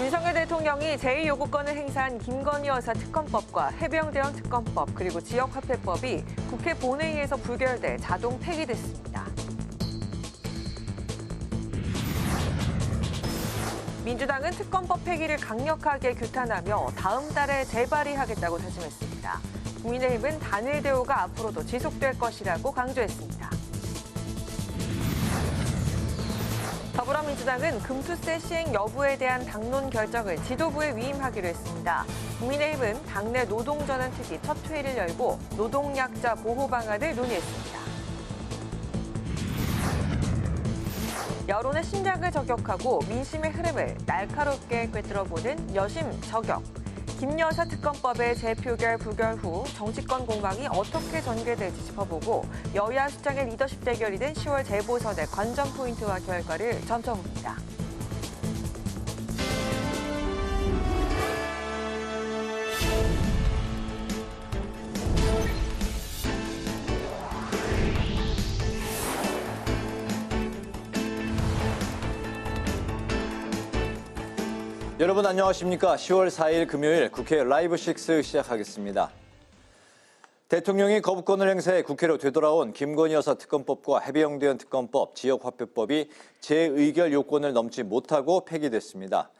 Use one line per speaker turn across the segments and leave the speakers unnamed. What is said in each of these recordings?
윤석열 대통령이 제1요구권을 행사한 김건희 여사 특검법과 해병대원 특검법 그리고 지역화폐법이 국회 본회의에서 부결돼 자동 폐기됐습니다. 민주당은 특검법 폐기를 강력하게 규탄하며 다음 달에 재발의하겠다고 다짐했습니다. 국민의힘은 단일 대우가 앞으로도 지속될 것이라고 강조했습니다. 더불어민주당은 금투세 시행 여부에 대한 당론 결정을 지도부에 위임하기로 했습니다. 국민의힘은 당내 노동전환특위 첫 회의를 열고 노동약자 보호 방안을 논의했습니다. 여론의 심장을 저격하고 민심의 흐름을 날카롭게 꿰뚫어보는 여심 저격. 김 여사 특검법의 재표결 부결 후 정치권 공방이 어떻게 전개될지 짚어보고 여야 수장의 리더십 대결이 된 10월 재보선의 관전 포인트와 결과를 점쳐봅니다.
여러분 안녕하십니까? 10월 4일 금요일 국회 라이브 6 시작하겠습니다. 대통령이 거부권을 행사해 국회로 되돌아온 김건희 여사 특검법과 해병대원 특검법, 지역화폐법이 재의결 요건을 넘지 못하고 폐기됐습니다.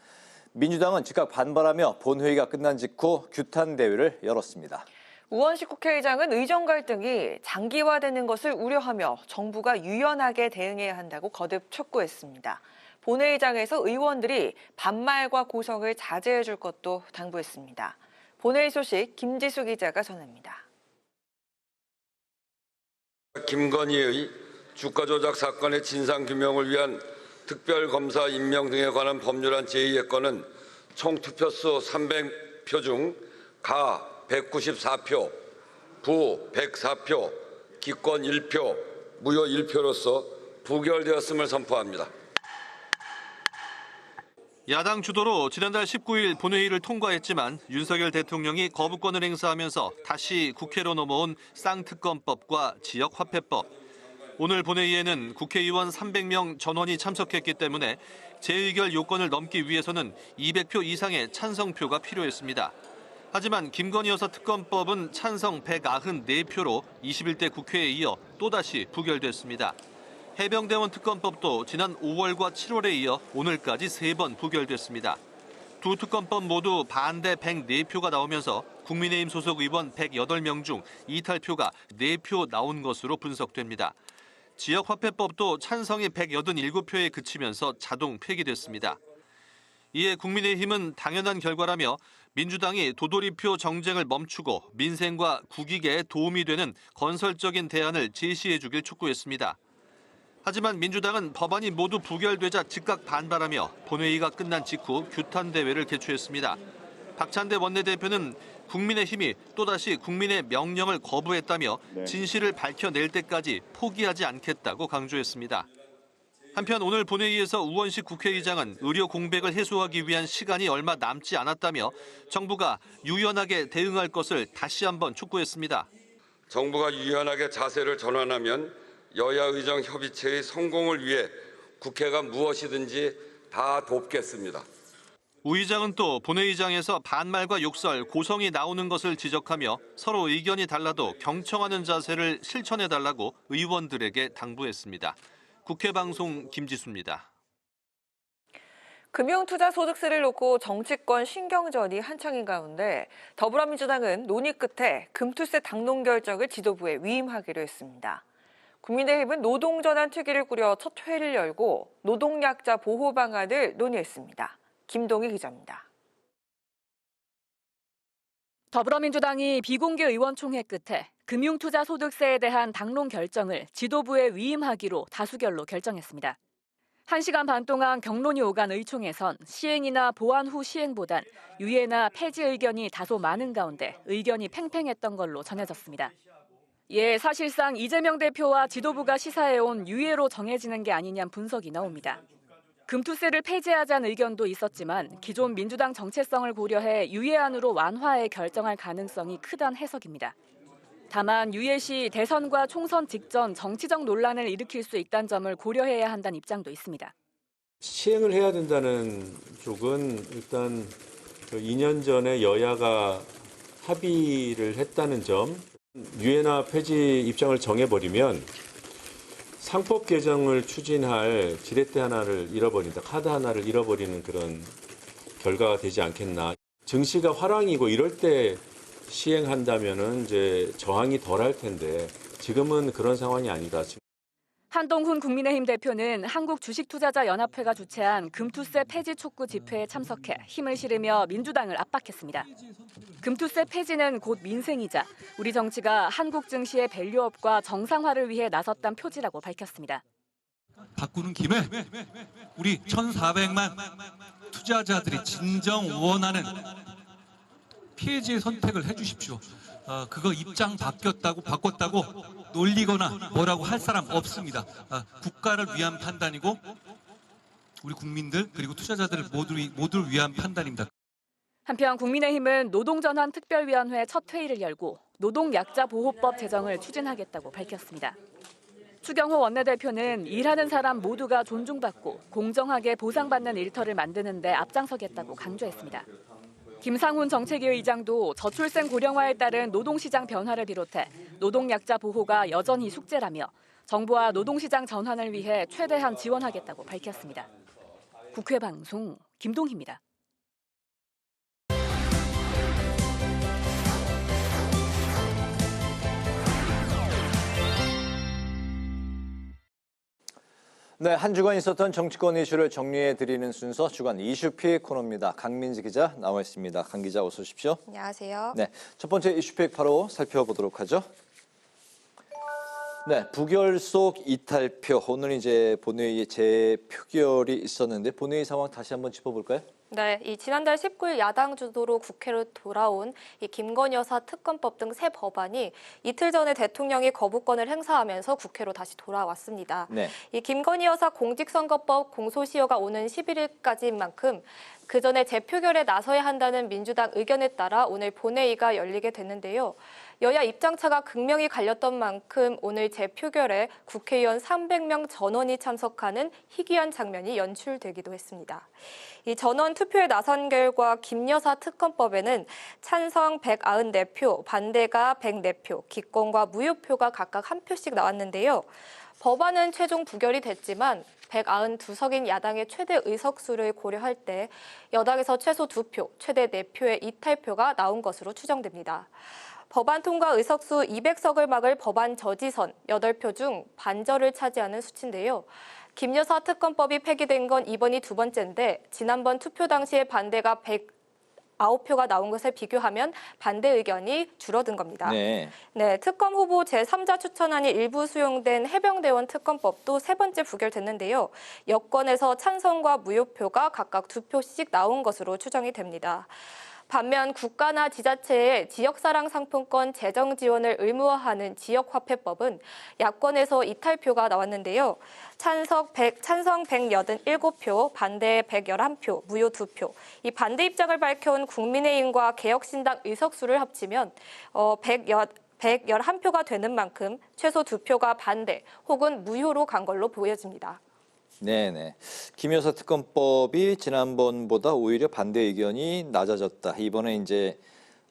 민주당은 즉각 반발하며 본회의가 끝난 직후 규탄 대회를 열었습니다.
우원식 국회의장은 의정 갈등이 장기화되는 것을 우려하며 정부가 유연하게 대응해야 한다고 거듭 촉구했습니다. 본회의장에서 의원들이 반말과 고성을 자제해 줄 것도 당부했습니다. 본회의 소식 김지수 기자가 전합니다.
김건희의 주가 조작 사건의 진상규명을 위한 특별검사 임명 등에 관한 법률안 제2예건은 총 투표수 300표 중 가 194표, 부 104표, 기권 1표, 무효 1표로서 부결되었음을 선포합니다.
야당 주도로 지난달 19일 본회의를 통과했지만 윤석열 대통령이 거부권을 행사하면서 다시 국회로 넘어온 쌍특검법과 지역화폐법. 오늘 본회의에는 국회의원 300명 전원이 참석했기 때문에 재의결 요건을 넘기 위해서는 200표 이상의 찬성표가 필요했습니다. 하지만 김건희 여사 특검법은 찬성 194표로 21대 국회에 이어 또다시 부결됐습니다. 해병대원 특검법도 지난 5월과 7월에 이어 오늘까지 3번 부결됐습니다. 두 특검법 모두 반대 104표가 나오면서 국민의힘 소속 의원 108명 중 이탈표가 4표 나온 것으로 분석됩니다. 지역화폐법도 찬성이 187표에 그치면서 자동 폐기됐습니다. 이에 국민의힘은 당연한 결과라며 민주당이 도돌이표 정쟁을 멈추고 민생과 국익에 도움이 되는 건설적인 대안을 제시해 주길 촉구했습니다. 하지만 민주당은 법안이 모두 부결되자 즉각 반발하며 본회의가 끝난 직후 규탄 대회를 개최했습니다. 박찬대 원내대표는 국민의힘이 또다시 국민의 명령을 거부했다며 진실을 밝혀낼 때까지 포기하지 않겠다고 강조했습니다. 한편 오늘 본회의에서 우원식 국회의장은 의료 공백을 해소하기 위한 시간이 얼마 남지 않았다며 정부가 유연하게 대응할 것을 다시 한번 촉구했습니다.
정부가 유연하게 자세를 전환하면 여야 의정 협의체의 성공을 위해 국회가 무엇이든지 다 돕겠습니다.
우 의장은 또 본회의장에서 반말과 욕설, 고성이 나오는 것을 지적하며 서로 의견이 달라도 경청하는 자세를 실천해달라고 의원들에게 당부했습니다. 국회방송 김지수입니다.
금융투자소득세를 놓고 정치권 신경전이 한창인 가운데 더불어민주당은 논의 끝에 금투세 당론 결정을 지도부에 위임하기로 했습니다. 국민의힘은 노동전환특위를 꾸려 첫 회의를 열고 노동약자 보호 방안을 논의했습니다. 김동희 기자입니다.
더불어민주당이 비공개 의원총회 끝에 금융투자소득세에 대한 당론 결정을 지도부에 위임하기로 다수결로 결정했습니다. 1시간 반 동안 격론이 오간 의총에선 시행이나 보완 후 시행보단 유예나 폐지 의견이 다소 많은 가운데 의견이 팽팽했던 걸로 전해졌습니다. 이에 사실상 이재명 대표와 지도부가 시사해온 유예로 정해지는 게 아니냐는 분석이 나옵니다. 금투세를 폐지하자는 의견도 있었지만 기존 민주당 정체성을 고려해 유예안으로 완화해 결정할 가능성이 크다는 해석입니다. 다만 유예 시 대선과 총선 직전 정치적 논란을 일으킬 수 있다는 점을 고려해야 한다는 입장도 있습니다.
시행을 해야 된다는 쪽은 일단 2년 전에 여야가 합의를 했다는 점, 유엔화 폐지 입장을 정해버리면 상법 개정을 추진할 지렛대 하나를 잃어버린다, 카드 하나를 잃어버리는 그런 결과가 되지 않겠나. 증시가 화랑이고 이럴 때 시행한다면은 이제 저항이 덜할 텐데 지금은 그런 상황이 아니다.
한동훈 국민의힘 대표는 한국주식투자자연합회가 주최한 금투세 폐지 촉구 집회에 참석해 힘을 실으며 민주당을 압박했습니다. 금투세 폐지는 곧 민생이자 우리 정치가 한국 증시의 밸류업과 정상화를 위해 나섰단 표지라고 밝혔습니다.
바꾸는 김에 우리 1,400만 투자자들이 진정 원하는 폐지의 선택을 해주십시오. 그거 입장 바꿨다고 놀리거나 뭐라고 할 사람 없습니다. 국가를 위한 판단이고 우리 국민들 그리고 투자자들을 모두를 위한 판단입니다.
한편 국민의힘은 노동전환 특별위원회 첫 회의를 열고 노동약자보호법 제정을 추진하겠다고 밝혔습니다. 추경호 원내대표는 일하는 사람 모두가 존중받고 공정하게 보상받는 일터를 만드는 데 앞장서겠다고 강조했습니다. 김상훈 정책위 의장도 저출생 고령화에 따른 노동시장 변화를 비롯해 노동약자 보호가 여전히 숙제라며 정부와 노동시장 전환을 위해 최대한 지원하겠다고 밝혔습니다. 국회 방송 김동희입니다.
네, 한 주간 있었던 정치권 이슈를 정리해드리는 순서 주간 이슈픽 코너입니다. 강민지 기자 나와 있습니다. 강 기자 어서 오십시오.
안녕하세요.
네, 첫 번째 이슈픽 바로 살펴보도록 하죠. 네, 부결 속 이탈표. 오늘 이제 본회의에 재표결이 있었는데 본회의 상황 다시 한번 짚어볼까요?
네, 지난달 19일 야당 주도로 국회로 돌아온 김건희 여사 특검법 등 새 법안이 이틀 전에 대통령이 거부권을 행사하면서 국회로 다시 돌아왔습니다.
네.
김건희 여사 공직선거법 공소시효가 오는 11일까지인 만큼 그 전에 재표결에 나서야 한다는 민주당 의견에 따라 오늘 본회의가 열리게 됐는데요. 여야 입장차가 극명히 갈렸던 만큼 오늘 재표결에 국회의원 300명 전원이 참석하는 희귀한 장면이 연출되기도 했습니다. 이 전원 투표에 나선 결과 김 여사 특검법에는 찬성 194표, 반대가 104표, 기권과 무효표가 각각 한 표씩 나왔는데요. 법안은 최종 부결이 됐지만 192석인 야당의 최대 의석수를 고려할 때 여당에서 최소 2표, 최대 4표의 이탈표가 나온 것으로 추정됩니다. 법안 통과 의석수 200석을 막을 법안 저지선 8표 중 반절을 차지하는 수치인데요. 김 여사 특검법이 폐기된 건 이번이 두 번째인데 지난번 투표 당시에 반대가 109표가 나온 것에 비교하면 반대 의견이 줄어든 겁니다.
네.
네, 특검 후보 제3자 추천안이 일부 수용된 해병대원 특검법도 세 번째 부결됐는데요. 여권에서 찬성과 무효표가 각각 2표씩 나온 것으로 추정이 됩니다. 반면 국가나 지자체의 지역사랑 상품권 재정 지원을 의무화하는 지역화폐법은 야권에서 이탈표가 나왔는데요. 찬성 187표, 반대 111표, 무효 2표. 이 반대 입장을 밝혀온 국민의힘과 개혁신당 의석수를 합치면 111표가 되는 만큼 최소 2표가 반대 혹은 무효로 간 걸로 보여집니다.
네네. 김 여사 특검법이 지난번보다 오히려 반대 의견이 낮아졌다. 이번에 이제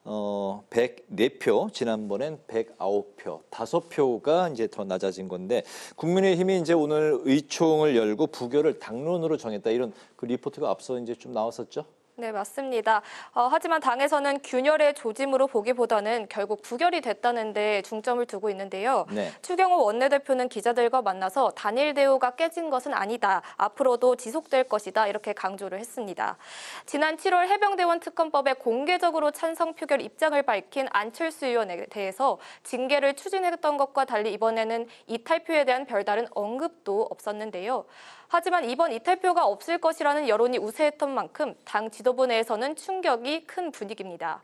104표, 지난번엔 109표, 5표가 이제 더 낮아진 건데 국민의힘이 이제 오늘 의총을 열고 부결을 당론으로 정했다. 이런 그 리포트가 앞서 이제 좀 나왔었죠.
네, 맞습니다. 하지만 당에서는 균열의 조짐으로 보기보다는 결국 부결이 됐다는 데 중점을 두고 있는데요.
네.
추경호 원내대표는 기자들과 만나서 단일 대우가 깨진 것은 아니다. 앞으로도 지속될 것이다. 이렇게 강조를 했습니다. 지난 7월 해병대원 특검법에 공개적으로 찬성 표결 입장을 밝힌 안철수 의원에 대해서 징계를 추진했던 것과 달리 이번에는 이탈표에 대한 별다른 언급도 없었는데요. 하지만 이번 이탈표가 없을 것이라는 여론이 우세했던 만큼 당 지도부 내에서는 충격이 큰 분위기입니다.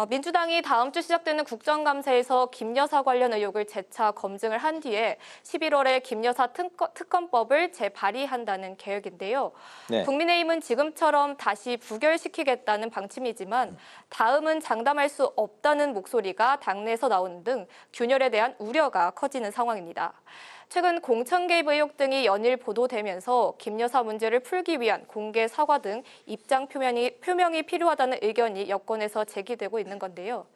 민주당이 다음 주 시작되는 국정감사에서 김 여사 관련 의혹을 재차 검증을 한 뒤에 11월에 김 여사 특검법을 재발의한다는 계획인데요.
네.
국민의힘은 지금처럼 다시 부결시키겠다는 방침이지만 다음은 장담할 수 없다는 목소리가 당내에서 나오는 등 균열에 대한 우려가 커지는 상황입니다. 최근 공천 개입 의혹 등이 연일 보도되면서 김 여사 문제를 풀기 위한 공개 사과 등 입장 표명이 필요하다는 의견이 여권에서 제기되고 있는 건데요.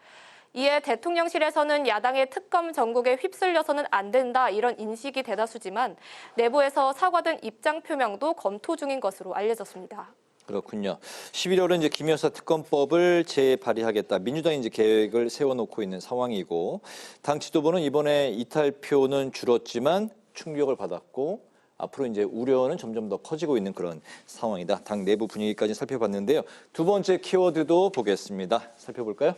이에 대통령실에서는 야당의 특검 전국에 휩쓸려서는 안 된다 이런 인식이 대다수지만 내부에서 사과 등 입장 표명도 검토 중인 것으로 알려졌습니다.
그렇군요. 11월은 이제 김 여사 특검법을 재발의하겠다. 민주당이 이제 계획을 세워놓고 있는 상황이고, 당 지도부는 이번에 이탈표는 줄었지만 충격을 받았고, 앞으로 이제 우려는 점점 더 커지고 있는 그런 상황이다. 당 내부 분위기까지 살펴봤는데요. 두 번째 키워드도 보겠습니다. 살펴볼까요?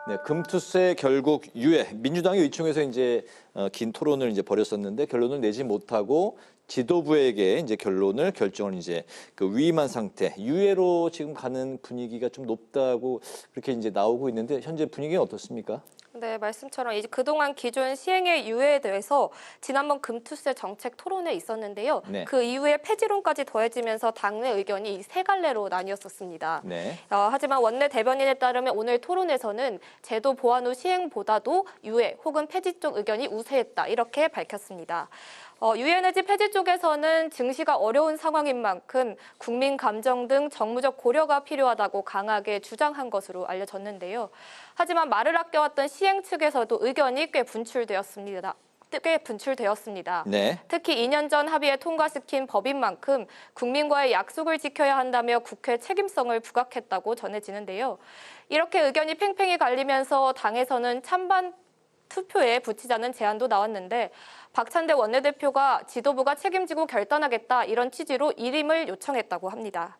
네, 금투세 결국 유예. 민주당이 의총에서 이제 긴 토론을 이제 벌였었는데 결론을 내지 못하고 지도부에게 이제 결정을 이제 위임한 상태. 유예로 지금 가는 분위기가 좀 높다고 그렇게 이제 나오고 있는데 현재 분위기는 어떻습니까?
네, 말씀처럼 이제 그동안 기존 시행의 유예에 대해서 지난번 금투세 정책 토론에 있었는데요.
네.
그 이후에 폐지론까지 더해지면서 당내 의견이 세 갈래로 나뉘었었습니다.
네.
하지만 원내 대변인에 따르면 오늘 토론에서는 제도 보완 후 시행보다도 유예 혹은 폐지 쪽 의견이 우세했다 이렇게 밝혔습니다. 유예 내지 폐지 쪽에서는 증시가 어려운 상황인 만큼 국민 감정 등 정무적 고려가 필요하다고 강하게 주장한 것으로 알려졌는데요. 하지만 말을 아껴왔던 시행 측에서도 의견이 꽤 분출되었습니다.
네.
특히 2년 전 합의에 통과시킨 법인 만큼 국민과의 약속을 지켜야 한다며 국회 책임성을 부각했다고 전해지는데요. 이렇게 의견이 팽팽히 갈리면서 당에서는 찬반 투표에 붙이자는 제안도 나왔는데 박찬대 원내대표가 지도부가 책임지고 결단하겠다 이런 취지로 일임을 요청했다고 합니다.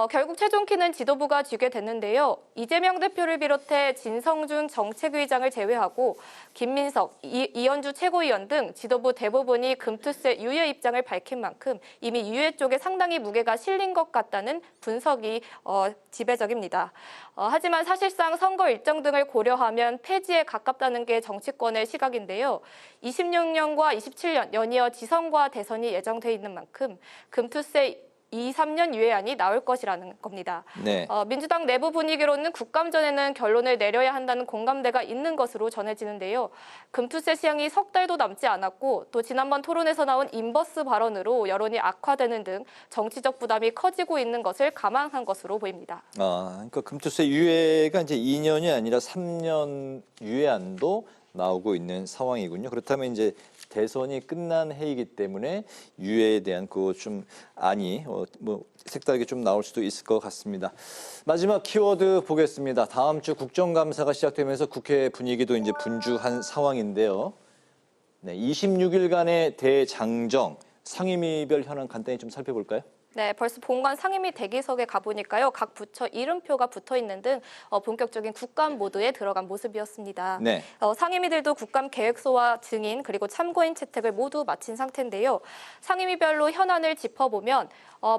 결국 최종 키는 지도부가 쥐게 됐는데요. 이재명 대표를 비롯해 진성준 정책위장을 제외하고 김민석, 이현주 최고위원 등 지도부 대부분이 금투세 유예 입장을 밝힌 만큼 이미 유예 쪽에 상당히 무게가 실린 것 같다는 분석이 지배적입니다. 하지만 사실상 선거 일정 등을 고려하면 폐지에 가깝다는 게 정치권의 시각인데요. 26년과 27년 연이어 지선과 대선이 예정돼 있는 만큼 금투세 2, 3년 유예안이 나올 것이라는 겁니다.
네.
민주당 내부 분위기로는 국감전에는 결론을 내려야 한다는 공감대가 있는 것으로 전해지는데요. 금투세 시행이 석 달도 남지 않았고 또 지난번 토론에서 나온 인버스 발언으로 여론이 악화되는 등 정치적 부담이 커지고 있는 것을 감안한 것으로 보입니다.
그러니까 금투세 유예가 이제 2년이 아니라 3년 유예안도 나오고 있는 상황이군요. 그렇다면 이제 대선이 끝난 해이기 때문에 유예에 대한 그 좀 안이 색다르게 좀 나올 수도 있을 것 같습니다. 마지막 키워드 보겠습니다. 다음 주 국정감사가 시작되면서 국회 분위기도 이제 분주한 상황인데요. 네, 26일간의 대장정 상임위별 현황 간단히 좀 살펴볼까요?
네, 벌써 본관 상임위 대기석에 가보니까요. 각 부처 이름표가 붙어있는 등 본격적인 국감 모드에 들어간 모습이었습니다.
네.
상임위들도 국감 계획서와 증인 그리고 참고인 채택을 모두 마친 상태인데요. 상임위별로 현안을 짚어보면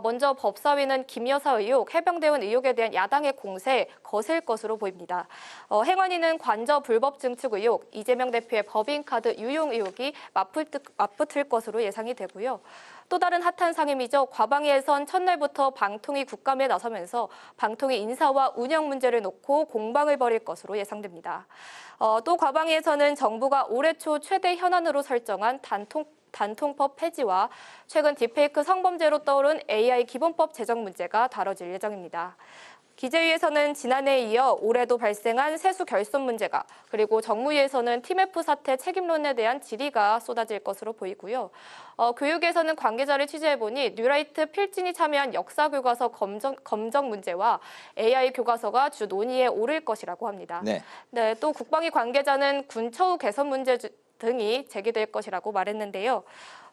먼저 법사위는 김 여사 의혹, 해병대원 의혹에 대한 야당의 공세 거셀 것으로 보입니다. 행안위는 관저 불법 증축 의혹, 이재명 대표의 법인카드 유용 의혹이 맞붙을 것으로 예상이 되고요. 또 다른 핫한 상임위죠. 과방위에선 첫날부터 방통위 국감에 나서면서 방통위 인사와 운영 문제를 놓고 공방을 벌일 것으로 예상됩니다. 또 과방위에서는 정부가 올해 초 최대 현안으로 설정한 단통법 폐지와 최근 딥페이크 성범죄로 떠오른 AI 기본법 제정 문제가 다뤄질 예정입니다. 기재위에서는 지난해에 이어 올해도 발생한 세수 결손 문제가 그리고 정무위에서는 TMF 사태 책임론에 대한 질의가 쏟아질 것으로 보이고요. 교육에서는 관계자를 취재해보니 뉴라이트 필진이 참여한 역사교과서 검정 문제와 AI 교과서가 주 논의에 오를 것이라고 합니다.
네.
네, 또 국방위 관계자는 군 처우 개선 문제 등이 제기될 것이라고 말했는데요.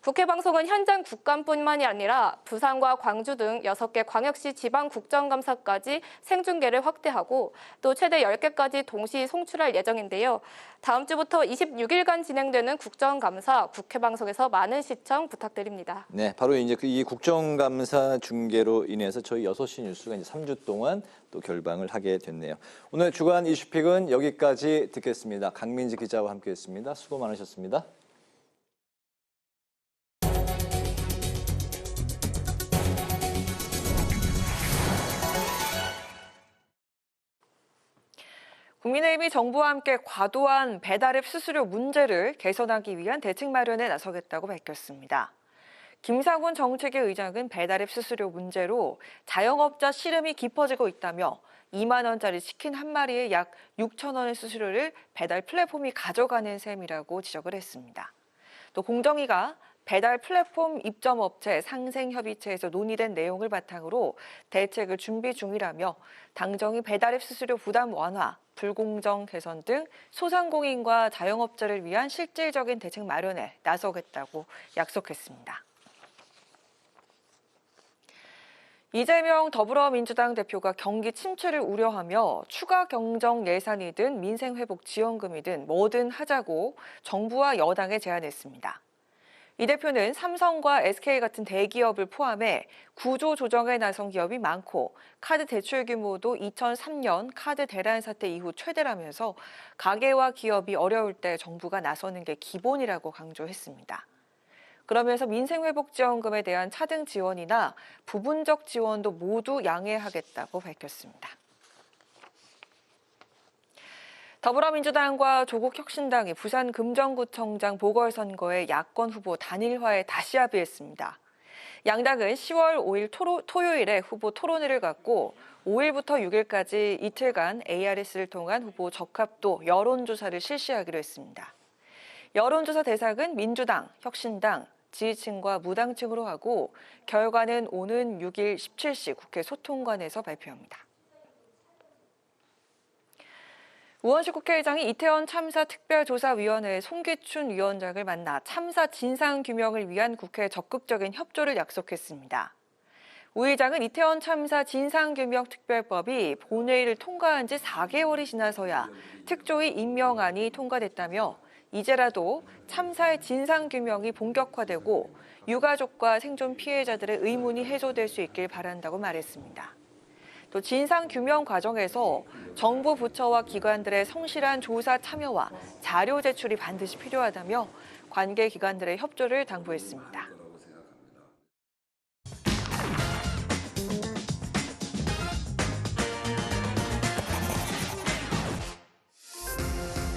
국회 방송은 현장 국감뿐만이 아니라 부산과 광주 등 6개 광역시 지방 국정감사까지 생중계를 확대하고 또 최대 10개까지 동시 송출할 예정인데요. 다음 주부터 26일간 진행되는 국정감사 국회 방송에서 많은 시청 부탁드립니다.
네, 바로 이제 이 국정감사 중계로 인해서 저희 6시 뉴스가 이제 3주 동안 또 결방을 하게 됐네요. 오늘 주간 이슈픽은 여기까지 듣겠습니다. 강민지 기자와 함께했습니다. 수고 많으셨습니다.
국민의힘이 정부와 함께 과도한 배달앱 수수료 문제를 개선하기 위한 대책 마련에 나서겠다고 밝혔습니다. 김상훈 정책위 의장은 배달앱 수수료 문제로 자영업자 시름이 깊어지고 있다며 2만 원짜리 치킨 한 마리에 약 6천 원의 수수료를 배달 플랫폼이 가져가는 셈이라고 지적을 했습니다. 또 공정위가 배달 플랫폼 입점업체 상생협의체에서 논의된 내용을 바탕으로 대책을 준비 중이라며 당정이 배달앱 수수료 부담 완화, 불공정 개선 등 소상공인과 자영업자를 위한 실질적인 대책 마련에 나서겠다고 약속했습니다. 이재명 더불어민주당 대표가 경기 침체를 우려하며 추가 경정 예산이든 민생회복 지원금이든 뭐든 하자고 정부와 여당에 제안했습니다. 이 대표는 삼성과 SK 같은 대기업을 포함해 구조 조정에 나선 기업이 많고 카드 대출 규모도 2003년 카드 대란 사태 이후 최대라면서 가계와 기업이 어려울 때 정부가 나서는 게 기본이라고 강조했습니다. 그러면서 민생회복지원금에 대한 차등 지원이나 부분적 지원도 모두 양해하겠다고 밝혔습니다. 더불어민주당과 조국혁신당이 부산 금정구청장 보궐선거의 야권 후보 단일화에 다시 합의했습니다. 양당은 10월 5일 토요일에 후보 토론회를 갖고 5일부터 6일까지 이틀간 ARS를 통한 후보 적합도 여론조사를 실시하기로 했습니다. 여론조사 대상은 민주당, 혁신당, 지지층과 무당층으로 하고 결과는 오는 6일 17시 국회 소통관에서 발표합니다. 우원식 국회의장이 이태원 참사 특별조사위원회 송기춘 위원장을 만나 참사 진상규명을 위한 국회 적극적인 협조를 약속했습니다. 우 의장은 이태원 참사 진상규명 특별법이 본회의를 통과한 지 4개월이 지나서야 특조위 임명안이 통과됐다며 이제라도 참사의 진상규명이 본격화되고 유가족과 생존 피해자들의 의문이 해소될 수 있길 바란다고 말했습니다. 또 진상규명 과정에서 정부 부처와 기관들의 성실한 조사 참여와 자료 제출이 반드시 필요하다며 관계 기관들의 협조를 당부했습니다.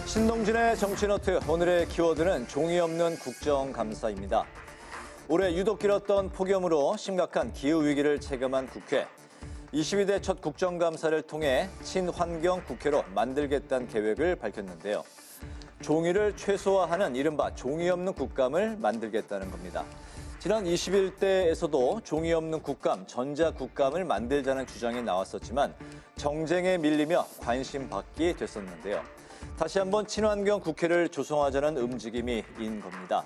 신동진의 정치너트, 오늘의 키워드는 종이 없는 국정감사입니다. 올해 유독 길었던 폭염으로 심각한 기후위기를 체감한 국회. 22대 첫 국정감사를 통해 친환경 국회로 만들겠다는 계획을 밝혔는데요. 종이를 최소화하는 이른바 종이 없는 국감을 만들겠다는 겁니다. 지난 21대에서도 종이 없는 국감, 전자국감을 만들자는 주장이 나왔었지만 정쟁에 밀리며 관심 받기 됐었는데요. 다시 한번 친환경 국회를 조성하자는 움직임인 겁니다.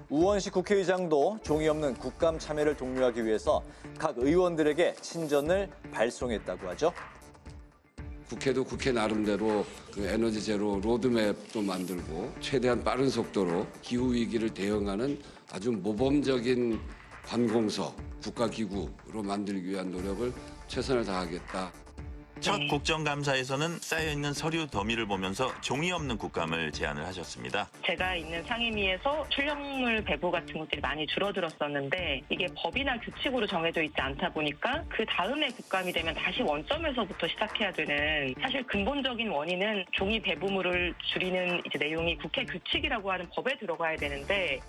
우원식 국회의장도 종이 없는 국감 참여를 독려하기 위해서 각 의원들에게 친전을 발송했다고 하죠.
국회도 국회 나름대로 그 에너지 제로 로드맵도 만들고 최대한 빠른 속도로 기후위기를 대응하는 아주 모범적인 관공서, 국가기구로 만들기 위한 노력을 최선을 다하겠다.
첫 국정감사에서는 쌓여있는 서류 더미를 보면서 종이 없는 국감을 제안을 하셨습니다.
제가 있는 상임위에서 출력물 배부 같은 것들이 많이 줄어들었었는데 이게 법이나 규칙으로 정해져 있지 않다 보니까 그 다음에 국감이 되면 다시 원점에서부터 시작해야 되는, 사실 근본적인 원인은 종이 배부물을 줄이는 이제 내용이 국회 규칙이라고 하는 법에 들어가야 되는데,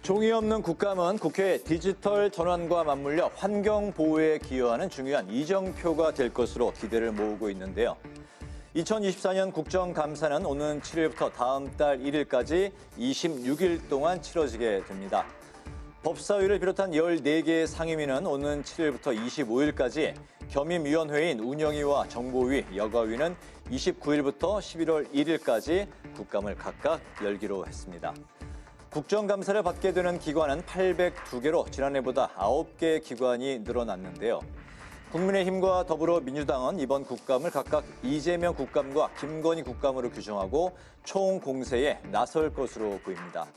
종이 없는 국감은 국회의 디지털 전환과 맞물려 환경 보호에 기여하는 중요한 이정표가 될 것으로 기대를 모으고 있는데요. 2024년 국정감사는 오는 7일부터 다음 달 1일까지 26일 동안 치러지게 됩니다. 법사위를 비롯한 14개의 상임위는 오는 7일부터 25일까지, 겸임위원회인 운영위와 정보위, 여가위는 29일부터 11월 1일까지 국감을 각각 열기로 했습니다. 국정감사를 받게 되는 기관은 802개로 지난해보다 9개 기관이 늘어났는데요. 국민의힘과 더불어민주당은 이번 국감을 각각 이재명 국감과 김건희 국감으로 규정하고 총공세에 나설 것으로 보입니다.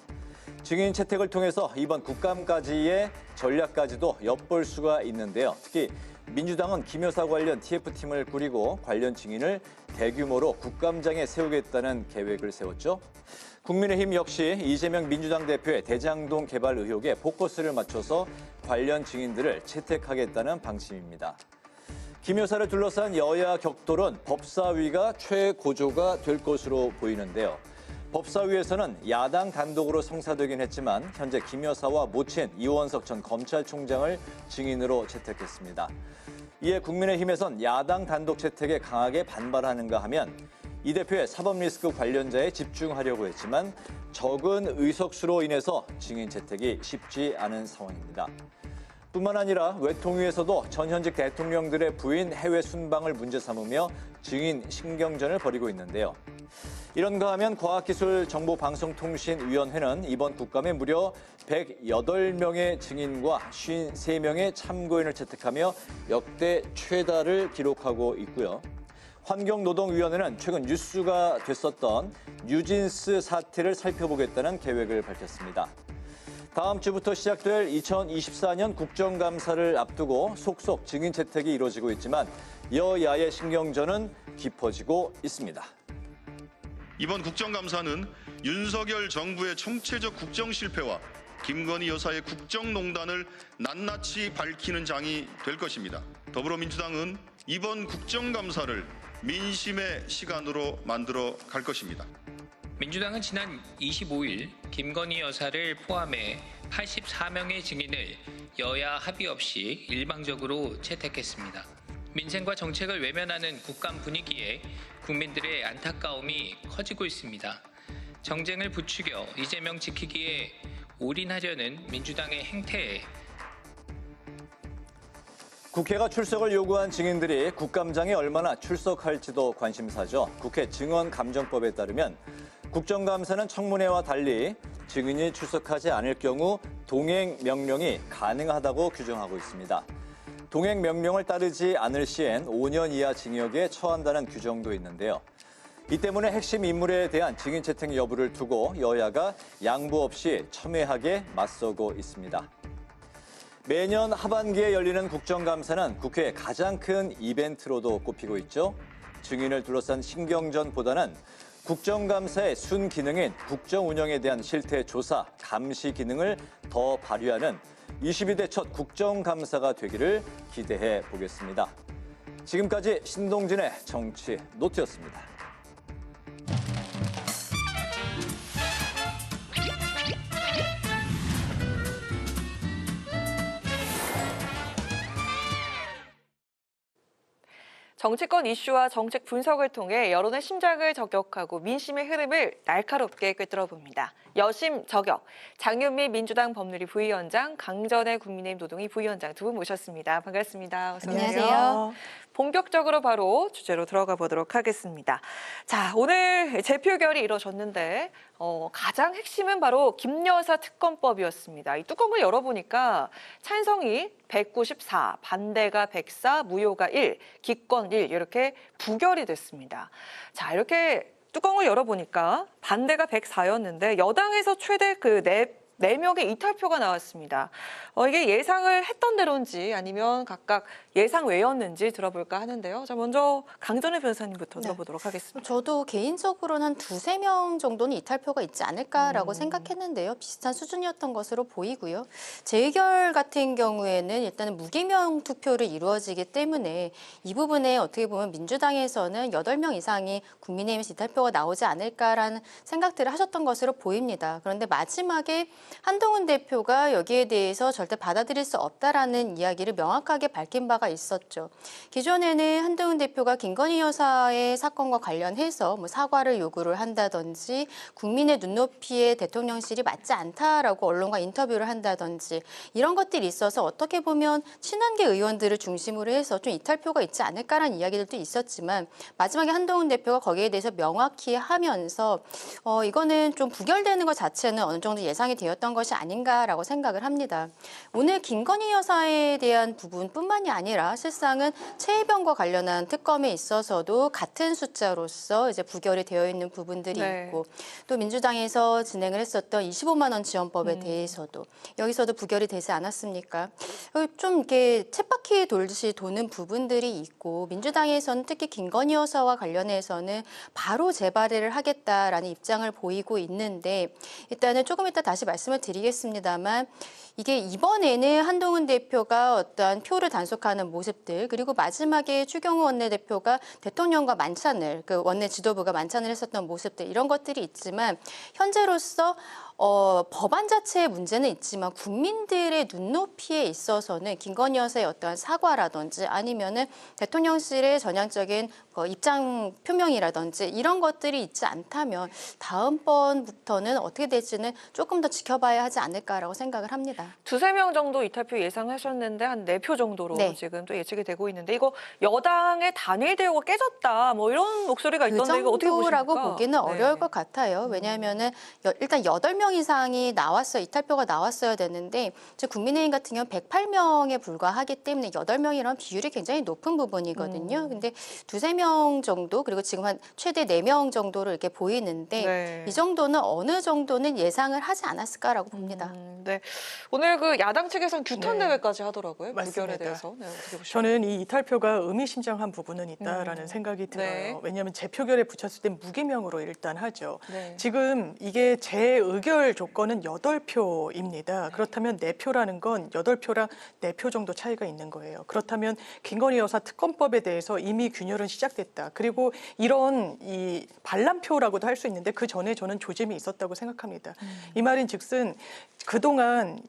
증인 채택을 통해서 이번 국감까지의 전략까지도 엿볼 수가 있는데요. 특히 민주당은 김 여사 관련 TF팀을 꾸리고 관련 증인을 대규모로 국감장에 세우겠다는 계획을 세웠죠. 국민의힘 역시 이재명 민주당 대표의 대장동 개발 의혹에 포커스를 맞춰서 관련 증인들을 채택하겠다는 방침입니다. 김 여사를 둘러싼 여야 격돌은 법사위가 최고조가 될 것으로 보이는데요. 법사위에서는 야당 단독으로 성사되긴 했지만 현재 김 여사와 모친 이원석 전 검찰총장을 증인으로 채택했습니다. 이에 국민의힘에선 야당 단독 채택에 강하게 반발하는가 하면 이 대표의 사법 리스크 관련자에 집중하려고 했지만 적은 의석수로 인해서 증인 채택이 쉽지 않은 상황입니다. 뿐만 아니라 외통위에서도 전현직 대통령들의 부인 해외 순방을 문제 삼으며 증인 신경전을 벌이고 있는데요. 이런가 하면 과학기술정보방송통신위원회는 이번 국감에 무려 108명의 증인과 53명의 참고인을 채택하며 역대 최다를 기록하고 있고요. 환경노동위원회는 최근 뉴스가 됐었던 뉴진스 사태를 살펴보겠다는 계획을 밝혔습니다. 다음 주부터 시작될 2024년 국정감사를 앞두고 속속 증인 채택이 이루어지고 있지만 여야의 신경전은 깊어지고 있습니다.
이번 국정감사는 윤석열 정부의 총체적 국정 실패와 김건희 여사의 국정농단을 낱낱이 밝히는 장이 될 것입니다. 더불어민주당은 이번 국정감사를 민심의 시간으로 만들어 갈 것입니다.
민주당은 지난 25일 김건희 여사를 포함해 84명의 증인을 여야 합의 없이 일방적으로 채택했습니다. 민생과 정책을 외면하는 국감 분위기에 국민들의 안타까움이 커지고 있습니다. 정쟁을 부추겨 이재명 지키기에 올인하려는 민주당의 행태에
국회가 출석을 요구한 증인들이 국감장에 얼마나 출석할지도 관심사죠. 국회 증언감정법에 따르면 국정감사는 청문회와 달리 증인이 출석하지 않을 경우 동행 명령이 가능하다고 규정하고 있습니다. 동행 명령을 따르지 않을 시엔 5년 이하 징역에 처한다는 규정도 있는데요. 이 때문에 핵심 인물에 대한 증인 채택 여부를 두고 여야가 양보 없이 첨예하게 맞서고 있습니다. 매년 하반기에 열리는 국정감사는 국회의 가장 큰 이벤트로도 꼽히고 있죠. 증인을 둘러싼 신경전보다는 국정감사의 순기능인 국정 운영에 대한 실태 조사, 감시 기능을 더 발휘하는 22대 첫 국정감사가 되기를 기대해 보겠습니다. 지금까지 신동진의 정치 노트였습니다.
정치권 이슈와 정책 분석을 통해 여론의 심장을 저격하고 민심의 흐름을 날카롭게 꿰뚫어봅니다. 여심 저격, 장윤미 민주당 법률위 부위원장, 강전의 국민의힘 노동위 부위원장 두 분 모셨습니다. 반갑습니다. 어서 오세요.
안녕하세요.
본격적으로 바로 주제로 들어가 보도록 하겠습니다. 자, 오늘 재표결이 이뤄졌는데 가장 핵심은 바로 김 여사 특검법이었습니다. 이 뚜껑을 열어보니까 찬성이 194, 반대가 104, 무효가 1, 기권 1 이렇게 부결이 됐습니다. 자, 이렇게 뚜껑을 열어보니까 반대가 104였는데 여당에서 최대 그 4명의 이탈표가 나왔습니다. 이게 예상을 했던 대로인지 아니면 각각 예상 외였는지 들어볼까 하는데요. 자, 먼저 강전의 변호사님부터 들어보도록 하겠습니다.
저도 개인적으로는 한 2-3명 정도는 이탈표가 있지 않을까라고 생각했는데요. 비슷한 수준이었던 것으로 보이고요. 재의결 같은 경우에는 일단은 무기명 투표를 이루어지기 때문에 이 부분에 어떻게 보면 민주당에서는 8명 이상이 국민의힘에서 이탈표가 나오지 않을까라는 생각들을 하셨던 것으로 보입니다. 그런데 마지막에 한동훈 대표가 여기에 대해서 절대 받아들일 수 없다라는 이야기를 명확하게 밝힌 바가 있었죠. 기존에는 한동훈 대표가 김건희 여사의 사건과 관련해서 뭐 사과를 요구를 한다든지 국민의 눈높이에 대통령실이 맞지 않다라고 언론과 인터뷰를 한다든지 이런 것들이 있어서 어떻게 보면 친한계 의원들을 중심으로 해서 좀 이탈표가 있지 않을까라는 이야기들도 있었지만 마지막에 한동훈 대표가 거기에 대해서 명확히 하면서 이거는 좀 부결되는 것 자체는 어느 정도 예상이 되었던 것이 아닌가라고 생각을 합니다. 오늘 김건희 여사에 대한 부분뿐만이 아니라 실상은 최혜병과 관련한 특검에 있어서도 같은 숫자로서 이제 부결이 되어 있는 부분들이 있고 또 민주당에서 진행을 했었던 25만 원 지원법에 대해서도 여기서도 부결이 되지 않았습니까? 좀 이렇게 쳇바퀴 돌듯이 도는 부분들이 있고 민주당에서는 특히 김건희 여사와 관련해서는 바로 재발의를 하겠다라는 입장을 보이고 있는데 일단은 조금 이따 다시 말씀 말씀을 드리겠습니다만 이게 이번에는 한동훈 대표가 어떠한 표를 단속하는 모습들 그리고 마지막에 추경호 원내대표가 대통령과 만찬을 그 원내 지도부가 만찬을 했었던 모습들 이런 것들이 있지만 현재로서 법안 자체의 문제는 있지만 국민들의 눈높이에 있어서는 김건희 여사의 어떠한 사과라든지 아니면은 대통령실의 전향적인 입장 표명이라든지 이런 것들이 있지 않다면 다음번부터는 어떻게 될지는 조금 더 지켜봐야 하지 않을까라고 생각을 합니다.
두세 명 정도 이탈표 예상하셨는데 한 4표 정도로
네.
지금 또 예측이 되고 있는데 이거 여당의 단일 대우가 깨졌다 뭐 이런 목소리가
그
있던데 이거 어떻게 보십니까?
정도라고 보기는 어려울 것 같아요. 왜냐하면은 일단 8명 이상이 나왔어요. 이탈표가 나왔어야 되는데 국민의힘 같은 경우는 108명에 불과하기 때문에 8명이라는 비율이 굉장히 높은 부분이거든요. 근데 두세 명 정도 그리고 지금 한 최대 4명 정도로 이렇게 보이는데
네.
이 정도는 어느 정도는 예상을 하지 않았을까라고 봅니다.
네. 오늘 그 야당 측에서는 규탄
네.
대회까지 하더라고요.
맞습니다.
무결에 대해서. 네, 어떻게 보십니까?
저는 이 이탈표가 의미심장한 부분은 있다라는 생각이 들어요.
네.
왜냐하면 재표결에 붙였을 때 무기명으로 일단 하죠.
네.
지금 이게 재의결 조건은 8표입니다. 그렇다면 4표라는 건 8표랑 4표 정도 차이가 있는 거예요. 그렇다면 김건희 여사 특검법에 대해서 이미 균열은 시작됐다. 그리고 이런 이 반란표라고도 할 수 있는데 그 전에 저는 조짐이 있었다고 생각합니다. 이 말인즉슨 그동안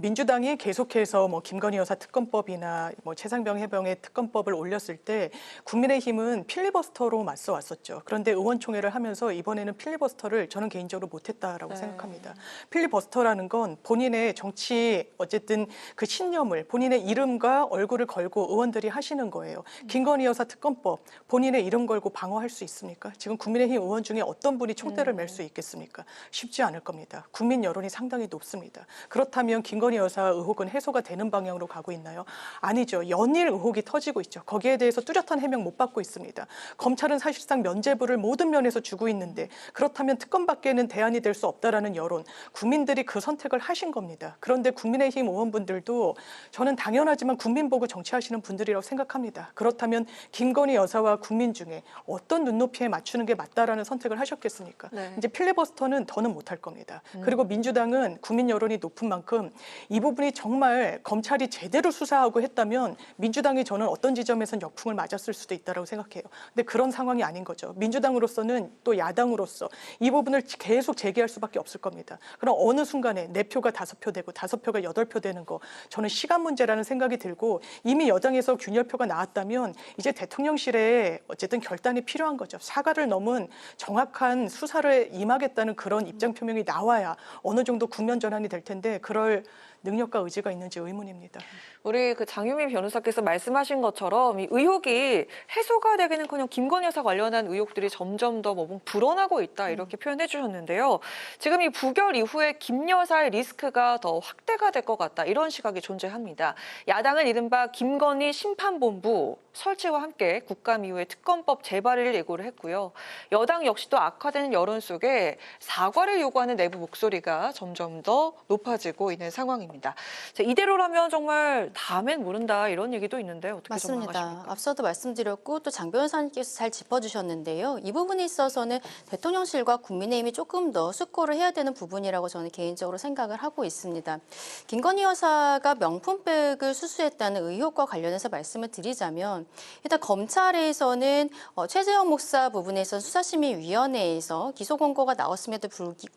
민주당이 계속해서 뭐 김건희 여사 특검법이나 뭐 최상병 해병의 특검법을 올렸을 때 국민의힘은 필리버스터로 맞서 왔었죠. 그런데 의원총회를 하면서 이번에는 필리버스터를 저는 개인적으로 못했다라고 생각합니다. 필리버스터라는 건 본인의 정치 어쨌든 그 신념을 본인의 이름과 얼굴을 걸고 의원들이 하시는 거예요. 김건희 여사 특검법 본인의 이름 걸고 방어할 수 있습니까? 지금 국민의힘 의원 중에 어떤 분이 총대를 맬 수 있겠습니까? 쉽지 않을 겁니다. 국민 여론이 상당히 높습니다. 그렇다면 김건희 여사 의혹은 해소가 되는 방향으로 가고 있나요? 아니죠. 연일 의혹이 터지고 있죠. 거기에 대해서 뚜렷한 해명 못 받고 있습니다. 검찰은 사실상 면죄부를 모든 면에서 주고 있는데 그렇다면 특검밖에는 대안이 될 수 없다라는 여론, 국민들이 그 선택을 하신 겁니다. 그런데 국민의힘 의원분들도 저는 당연하지만 국민 보고 정치하시는 분들이라고 생각합니다. 그렇다면 김건희 여사와 국민 중에 어떤 눈높이에 맞추는 게 맞다라는 선택을 하셨겠습니까?
네.
이제 필리버스터는 더는 못할 겁니다. 그리고 민주당은 국민 여론이 높은 만큼 이 부분이 정말 검찰이 제대로 수사하고 했다면 민주당이 저는 어떤 지점에선 역풍을 맞았을 수도 있다고 생각해요. 근데 그런 상황이 아닌 거죠. 민주당으로서는 또 야당으로서 이 부분을 계속 제기할 수밖에 없을 겁니다. 그럼 어느 순간에 4표가 5표 되고 5표가 8표 되는 거 저는 시간 문제라는 생각이 들고 이미 여당에서 균열표가 나왔다면 이제 대통령실에 어쨌든 결단이 필요한 거죠. 사과를 넘은 정확한 수사를 임하겠다는 그런 입장 표명이 나와야 어느 정도 국면 전환이 될 텐데 그럴 능력과 의지가 있는지 의문입니다.
우리 그 장유미 변호사께서 말씀하신 것처럼 이 의혹이 해소가 되기는커녕 김건희 여사 관련한 의혹들이 점점 더 불어나고 있다 이렇게 표현해 주셨는데요. 지금 이 부결 이후에 김 여사의 리스크가 더 확대가 될 것 같다 이런 시각이 존재합니다. 야당은 이른바 김건희 심판본부 설치와 함께 국감 이후에 특검법 재발을 예고를 했고요. 여당 역시도 악화되는 여론 속에 사과를 요구하는 내부 목소리가 점점 더 높아지고 있는 상황입니다. 자, 이대로라면 정말 다음엔 모른다 이런 얘기도 있는데 어떻게
맞습니다.
전망하십니까?
앞서도 말씀드렸고 또 장 변호사님께서 잘 짚어주셨는데요. 이 부분에 있어서는 대통령실과 국민의힘이 조금 더 숙고를 해야 되는 부분이라고 저는 개인적으로 생각을 하고 있습니다. 김건희 여사가 명품백을 수수했다는 의혹과 관련해서 말씀을 드리자면 일단 검찰에서는 최재형 목사 부분에서 수사심의위원회에서 기소 권고가 나왔음에도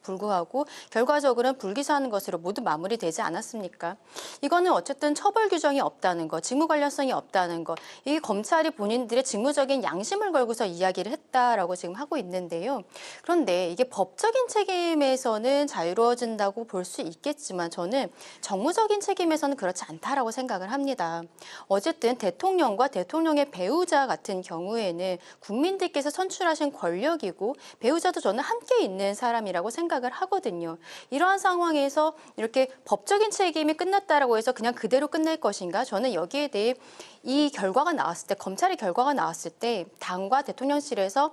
불구하고 결과적으로는 불기소하는 것으로 모두 마무리되지 않았습니까? 이거는 어쨌든 처벌 규정이 없다는 것, 직무 관련성이 없다는 것, 이게 검찰이 본인들의 직무적인 양심을 걸고서 이야기를 했다라고 지금 하고 있는데요. 그런데 이게 법적인 책임에서는 자유로워진다고 볼 수 있겠지만 저는 정무적인 책임에서는 그렇지 않다라고 생각을 합니다. 어쨌든 대통령과 대통령의 배우자 같은 경우에는 국민들께서 선출하신 권력이고 배우자도 저는 함께 있는 사람이라고 생각을 하거든요. 이러한 상황에서 이렇게 법적인 책임이 끝났다라고 해서 그냥 그대로 끝낼 것인가? 저는 여기에 대해 이 결과가 나왔을 때 검찰의 결과가 나왔을 때 당과 대통령실에서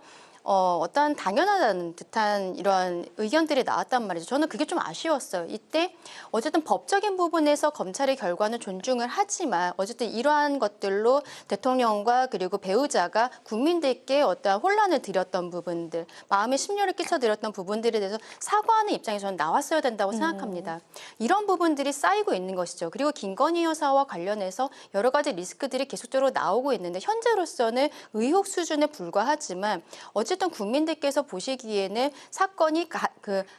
어떤 당연하다는 듯한 이런 의견들이 나왔단 말이죠. 저는 그게 좀 아쉬웠어요. 이때 어쨌든 법적인 부분에서 검찰의 결과는 존중을 하지만 어쨌든 이러한 것들로 대통령과 그리고 배우자가 국민들께 어떠한 혼란을 드렸던 부분들, 마음의 심려를 끼쳐드렸던 부분들에 대해서 사과하는 입장이 저는 나왔어야 된다고 생각합니다. 이런 부분들이 쌓이고 있는 것이죠. 그리고 김건희 여사와 관련해서 여러 가지 리스크들이 계속적으로 나오고 있는데 현재로서는 의혹 수준에 불과하지만 어쨌든 국민들께서 보시기에는 사건이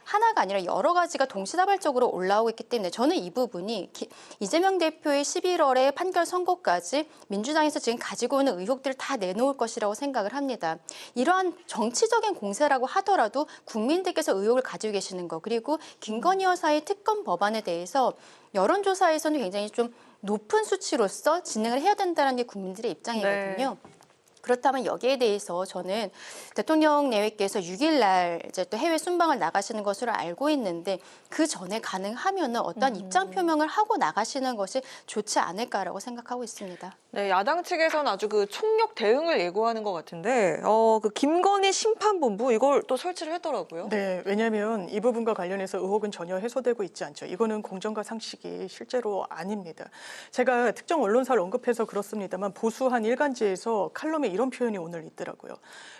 하나가 아니라 여러 가지가 동시다발적으로 올라오고 있기 때문에 저는 이 부분이 이재명 대표의 11월에 판결 선고까지 민주당에서 지금 가지고 있는 의혹들을 다 내놓을 것이라고 생각을 합니다. 이러한 정치적인 공세라고 하더라도 국민들께서 의혹을 가지고 계시는 거 그리고 김건희 여사의 특검 법안에 대해서 여론조사에서는 굉장히 좀 높은 수치로서 진행을 해야 된다는 게 국민들의 입장이거든요.
네.
그렇다면 여기에 대해서 저는 대통령 내외께서 6일 날 이제 또 해외 순방을 나가시는 것으로 알고 있는데 그 전에 가능하면은 어떤 입장 표명을 하고 나가시는 것이 좋지 않을까라고 생각하고 있습니다.
네, 야당 측에서는 아주 그 총력 대응을 예고하는 것 같은데, 그 김건희 심판본부 이걸 또 설치를 했더라고요.
네, 왜냐하면 이 부분과 관련해서 의혹은 전혀 해소되고 있지 않죠. 이거는 공정과 상식이 실제로 아닙니다. 제가 특정 언론사를 언급해서 그렇습니다만 보수한 일간지에서 칼럼에 이런 표현이 오늘 있더라고요.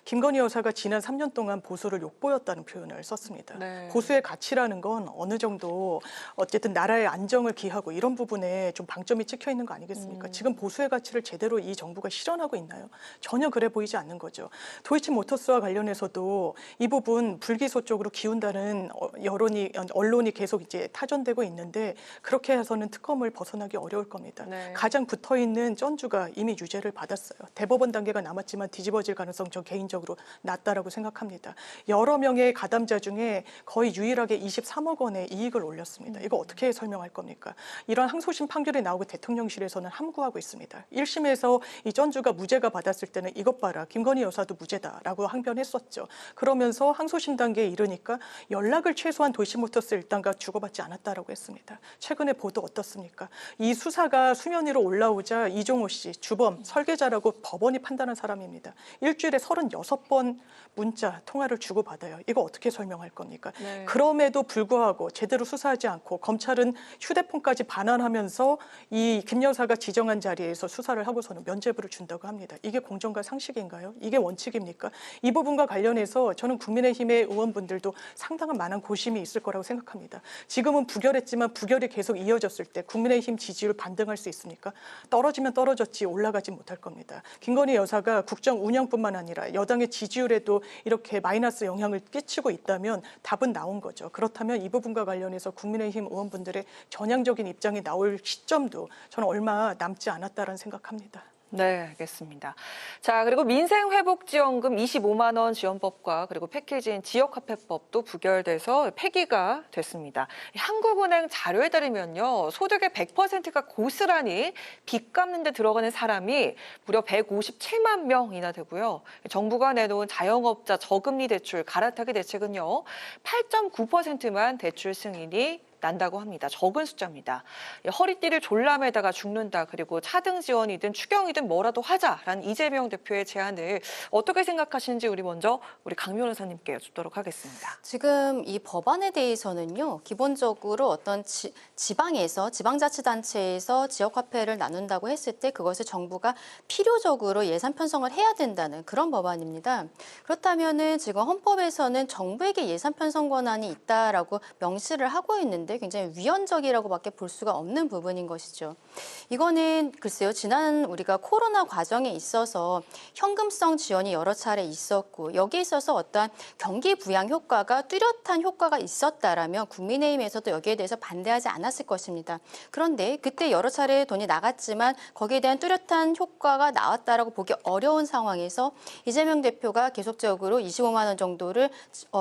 김건희 여사가 지난 3년 동안 보수를 욕보였다는 표현을 썼습니다.
네.
보수의 가치라는 건 어느 정도 어쨌든 나라의 안정을 기하고 이런 부분에 좀 방점이 찍혀 있는 거 아니겠습니까? 지금 보수의 가치를 제대로 이 정부가 실현하고 있나요? 전혀 그래 보이지 않는 거죠. 도이치모터스와 관련해서도 이 부분 불기소 쪽으로 기운다는 언론이 계속 이제 타전되고 있는데 그렇게 해서는 특검을 벗어나기 어려울 겁니다.
네.
가장 붙어 있는 전주가 이미 유죄를 받았어요. 대법원 단계가 남았지만 뒤집어질 가능성 전 개인적으로 낮다라고 생각합니다. 여러 명의 가담자 중에 거의 유일하게 23억 원의 이익을 올렸습니다. 이거 어떻게 설명할 겁니까? 이런 항소심 판결이 나오고 대통령실에서는 함구하고 있습니다. 1심에서 이 전주가 무죄가 받았을 때는 이것 봐라, 김건희 여사도 무죄다라고 항변했었죠. 그러면서 항소심 단계에 이르니까 연락을 최소한 도이치모터스 일당과 주고받지 않았다라고 했습니다. 최근에 보도 어떻습니까? 이 수사가 수면 위로 올라오자 이종호 씨, 주범, 설계자라고 법원이 판단한 사람입니다. 일주일에 36번 문자, 통화를 주고받아요. 이거 어떻게 설명할 겁니까?
네.
그럼에도 불구하고 제대로 수사하지 않고 검찰은 휴대폰까지 반환하면서 이 김 여사가 지정한 자리에서 수사를 하고서는 면죄부를 준다고 합니다. 이게 공정과 상식인가요? 이게 원칙입니까? 이 부분과 관련해서 저는 국민의힘의 의원분들도 상당한 많은 고심이 있을 거라고 생각합니다. 지금은 부결했지만 부결이 계속 이어졌을 때 국민의힘 지지율 반등할 수 있습니까? 떨어지면 떨어졌지 올라가지 못할 겁니다. 김건희 여사가 국정 운영뿐만 아니라 여당의 지지율에도 이렇게 마이너스 영향을 끼치고 있다면 답은 나온 거죠. 그렇다면 이 부분과 관련해서 국민의힘 의원분들의 전향적인 입장이 나올 시점도 저는 얼마 남지 않았다라는 생각합니다.
네, 알겠습니다. 자, 그리고 민생회복지원금 25만 원 지원법과 그리고 패키지인 지역화폐법도 부결돼서 폐기가 됐습니다. 한국은행 자료에 따르면요, 소득의 100%가 고스란히 빚 갚는 데 들어가는 사람이 무려 157만 명이나 되고요. 정부가 내놓은 자영업자 저금리 대출 갈아타기 대책은요, 8.9%만 대출 승인이 난다고 합니다. 적은 숫자입니다. 허리띠를 졸라매다가 죽는다. 그리고 차등 지원이든 추경이든 뭐라도 하자라는 이재명 대표의 제안을 어떻게 생각하시는지 먼저 우리 강 변호사님께 여쭙도록 하겠습니다.
지금 이 법안에 대해서는요, 기본적으로 어떤 지방에서 지방자치단체에서 지역화폐를 나눈다고 했을 때 그것을 정부가 필요적으로 예산 편성을 해야 된다는 그런 법안입니다. 그렇다면은 지금 헌법에서는 정부에게 예산 편성 권한이 있다라고 명시를 하고 있는데 굉장히 위헌적이라고밖에 볼 수가 없는 부분인 것이죠. 이거는 글쎄요, 지난 우리가 코로나 과정에 있어서 현금성 지원이 여러 차례 있었고 여기에 있어서 어떠한 경기 부양 효과가 뚜렷한 효과가 있었다라면 국민의힘에서도 여기에 대해서 반대하지 않았을 것입니다. 그런데 그때 여러 차례 돈이 나갔지만 거기에 대한 뚜렷한 효과가 나왔다라고 보기 어려운 상황에서 이재명 대표가 계속적으로 25만 원 정도를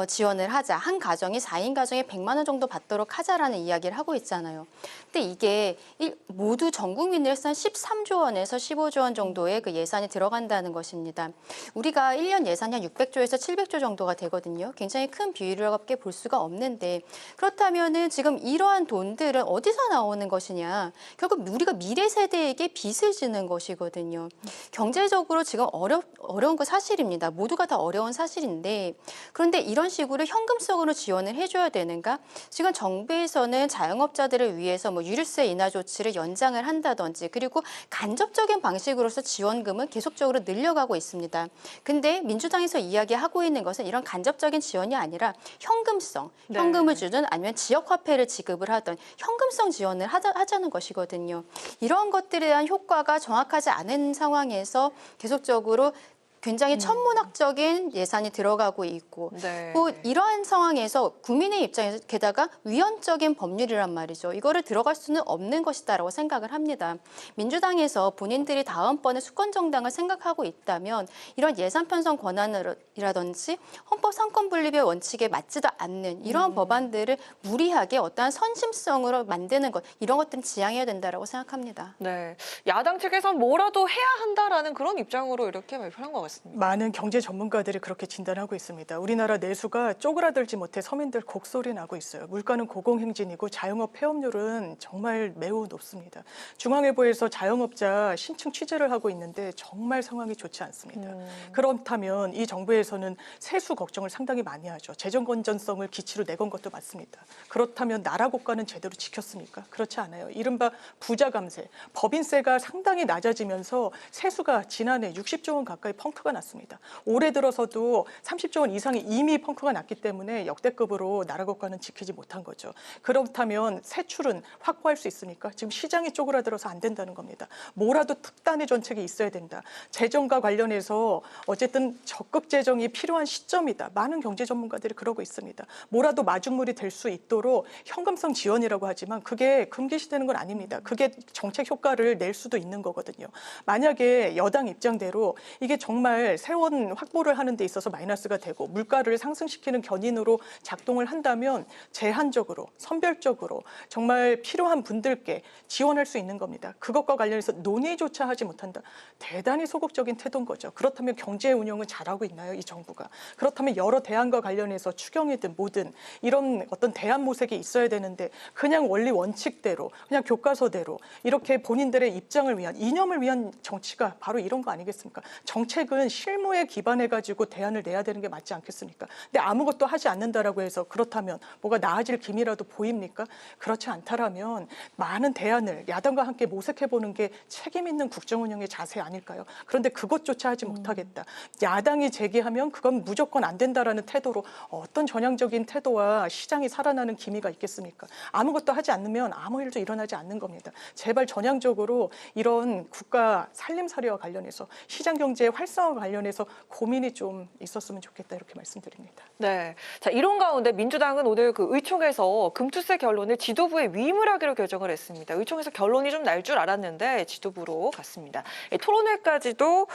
지원을 하자, 한 가정이 4인 가정에 100만 원 정도 받도록 하자 한다라는 이야기를 하고 있잖아요. 근데 이게 모두 전 국민을 한 13조 원에서 15조 원 정도의 그 예산이 들어간다는 것입니다. 우리가 1년 예산이 한 600조에서 700조 정도가 되거든요. 굉장히 큰 비율이라고밖에 볼 수가 없는데 그렇다면은 지금 이러한 돈들은 어디서 나오는 것이냐? 결국 우리가 미래 세대에게 빚을 지는 것이거든요. 경제적으로 지금 어려운 거 사실입니다. 모두가 다 어려운 사실인데 그런데 이런 식으로 현금성으로 지원을 해줘야 되는가? 지금 정부에서는 자영업자들을 위해서 뭐 유류세 인하 조치를 연장을 한다든지 그리고 간접적인 방식으로서 지원금은 계속적으로 늘려가고 있습니다. 근데 민주당에서 이야기하고 있는 것은 이런 간접적인 지원이 아니라 현금성,
네.
현금을 주든 아니면 지역화폐를 지급을 하든 현금성 지원을 하자는 것이거든요. 이런 것들에 대한 효과가 정확하지 않은 상황에서 계속적으로 굉장히 천문학적인 예산이 들어가고 있고
네.
또 이러한 상황에서 국민의 입장에서 게다가 위헌적인 법률이란 말이죠. 이거를 들어갈 수는 없는 것이다라고 생각을 합니다. 민주당에서 본인들이 다음번에 수권정당을 생각하고 있다면 이런 예산 편성 권한이라든지 헌법 상권 분립의 원칙에 맞지도 않는 이러한 법안들을 무리하게 어떠한 선심성으로 만드는 것 이런 것들은 지양해야 된다라고 생각합니다.
네. 야당 측에선 뭐라도 해야 한다라는 그런 입장으로 이렇게 발표한 것 같습니다.
많은 경제 전문가들이 그렇게 진단하고 있습니다. 우리나라 내수가 쪼그라들지 못해 서민들 곡소리 나고 있어요. 물가는 고공행진이고 자영업 폐업률은 정말 매우 높습니다. 중앙일보에서 자영업자 신층 취재를 하고 있는데 정말 상황이 좋지 않습니다. 그렇다면 이 정부에서는 세수 걱정을 상당히 많이 하죠. 재정 건전성을 기치로 내건 것도 맞습니다. 그렇다면 나라 국가는 제대로 지켰습니까? 그렇지 않아요. 이른바 부자 감세, 법인세가 상당히 낮아지면서 세수가 지난해 60조 원 가까이 펑크가 났습니다. 올해 들어서도 30조 원 이상이 이미 펑크가 났기 때문에 역대급으로 나라 국가는 지키지 못한 거죠. 그렇다면 세출은 확보할 수 있습니까? 지금 시장이 쪼그라들어서 안 된다는 겁니다. 뭐라도 특단의 정책이 있어야 된다. 재정과 관련해서 어쨌든 적극 재정이 필요한 시점이다. 많은 경제 전문가들이 그러고 있습니다. 뭐라도 마중물이 될 수 있도록 현금성 지원이라고 하지만 그게 금기시되는 건 아닙니다. 그게 정책 효과를 낼 수도 있는 거거든요. 만약에 여당 입장대로 이게 정말 세원 확보를 하는 데 있어서 마이너스가 되고 물가를 상승시키는 견인으로 작동을 한다면 제한적으로 선별적으로 정말 필요한 분들께 지원할 수 있는 겁니다. 그것과 관련해서 논의조차 하지 못한다. 대단히 소극적인 태도인 거죠. 그렇다면 경제 운영을 잘하고 있나요? 이 정부가. 그렇다면 여러 대안과 관련해서 추경이든 뭐든 이런 어떤 대안 모색이 있어야 되는데 그냥 원리 원칙대로 그냥 교과서대로 이렇게 본인들의 입장을 위한 이념을 위한 정치가 바로 이런 거 아니겠습니까? 정책은 실무에 기반해가지고 대안을 내야 되는 게 맞지 않겠습니까? 근데 아무것도 하지 않는다라고 해서 그렇다면 뭐가 나아질 기미라도 보입니까? 그렇지 않다라면 많은 대안을 야당과 함께 모색해보는 게 책임 있는 국정운영의 자세 아닐까요? 그런데 그것조차 하지 못하겠다. 야당이 제기하면 그건 무조건 안 된다라는 태도로 어떤 전향적인 태도와 시장이 살아나는 기미가 있겠습니까? 아무것도 하지 않으면 아무 일도 일어나지 않는 겁니다. 제발 전향적으로 이런 국가 살림살이와 관련해서 시장경제 활성화 관련해서 고민이 좀 있었으면 좋겠다 이렇게 말씀드립니다.
네. 자, 이런 가운데 민주당은 오늘 그 의총에서 금투세 결론을 지도부에 위임을 하기로 결정을 했습니다. 의총에서 결론이 좀 날 줄 알았는데 지도부로 갔습니다. 토론회까지도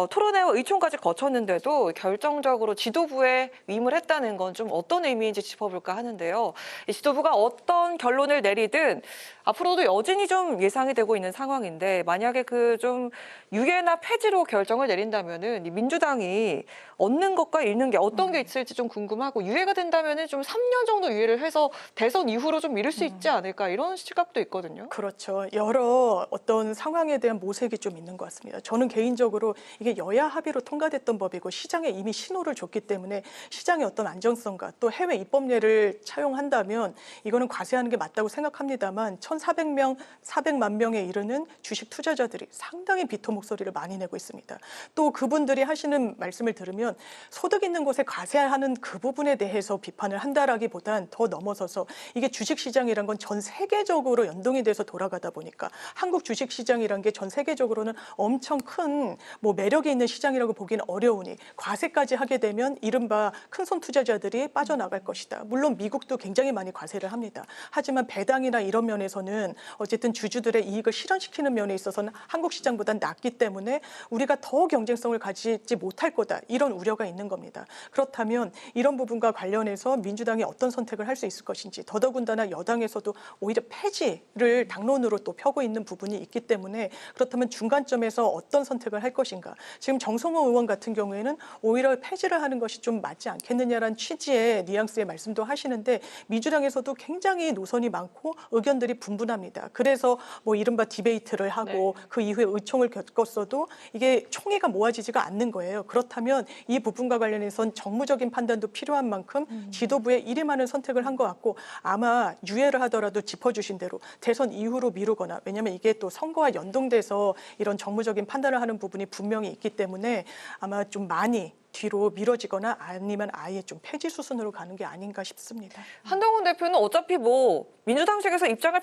토론회와 의총까지 거쳤는데도 결정적으로 지도부에 위임을 했다는 건 좀 어떤 의미인지 짚어볼까 하는데요. 이 지도부가 어떤 결론을 내리든 앞으로도 여진이 좀 예상이 되고 있는 상황인데 만약에 그 좀 유예나 폐지로 결정을 내린다면은 이 민주당이 얻는 것과 잃는 게 어떤 게 있을지 좀 궁금하고 유예가 된다면은 좀 3년 정도 유예를 해서 대선 이후로 좀 미룰 수 있지 않을까 이런 시각도 있거든요.
그렇죠. 여러 어떤 상황에 대한 모색이 좀 있는 것 같습니다. 저는 개인적으로 이게 여야 합의로 통과됐던 법이고 시장에 이미 신호를 줬기 때문에 시장의 어떤 안정성과 또 해외 입법례를 차용한다면 이거는 과세하는 게 맞다고 생각합니다만 400만 명에 이르는 주식 투자자들이 상당히 비토 목소리를 많이 내고 있습니다. 또 그분들이 하시는 말씀을 들으면 소득 있는 곳에 과세하는 그 부분에 대해서 비판을 한다라기보단 더 넘어서서 이게 주식시장이란 건 전 세계적으로 연동이 돼서 돌아가다 보니까 한국 주식시장이란 게 전 세계적으로는 엄청 큰 뭐 매력이 있는 시장이라고 보기는 어려우니 과세까지 하게 되면 이른바 큰손 투자자들이 빠져나갈 것이다. 물론 미국도 굉장히 많이 과세를 합니다. 하지만 배당이나 이런 면에서는 어쨌든 주주들의 이익을 실현시키는 면에 있어서는 한국 시장보다는 낮기 때문에 우리가 더 경쟁성을 가지지 못할 거다. 이런 우려가 있는 겁니다. 그렇다면 이런 부분과 관련해서 민주당이 어떤 선택을 할 수 있을 것인지, 더더군다나 여당에서도 오히려 폐지를 당론으로 또 펴고 있는 부분이 있기 때문에 그렇다면 중간점에서 어떤 선택을 할 것인가. 지금 정성호 의원 같은 경우에는 오히려 폐지를 하는 것이 좀 맞지 않겠느냐라는 취지의 뉘앙스의 말씀도 하시는데 민주당에서도 굉장히 노선이 많고 의견들이 분분합니다. 그래서 뭐 이른바 디베이트를 하고 그 이후에 의총을 겪었어도 이게 총의가 모아지지가 않는 거예요. 그렇다면 이 부분과 관련해서는 정무적인 판단도 필요한 만큼 지도부에 이리 많은 선택을 한 것 같고 아마 유예를 하더라도 짚어주신 대로 대선 이후로 미루거나 왜냐하면 이게 또 선거와 연동돼서 이런 정무적인 판단을 하는 부분이 분명히 있기 때문에 아마 좀 많이 뒤로 미뤄지거나 아니면 아예 좀 폐지 수순으로 가는 게 아닌가 싶습니다.
한동훈 대표는 어차피 뭐 민주당 측에서 입장을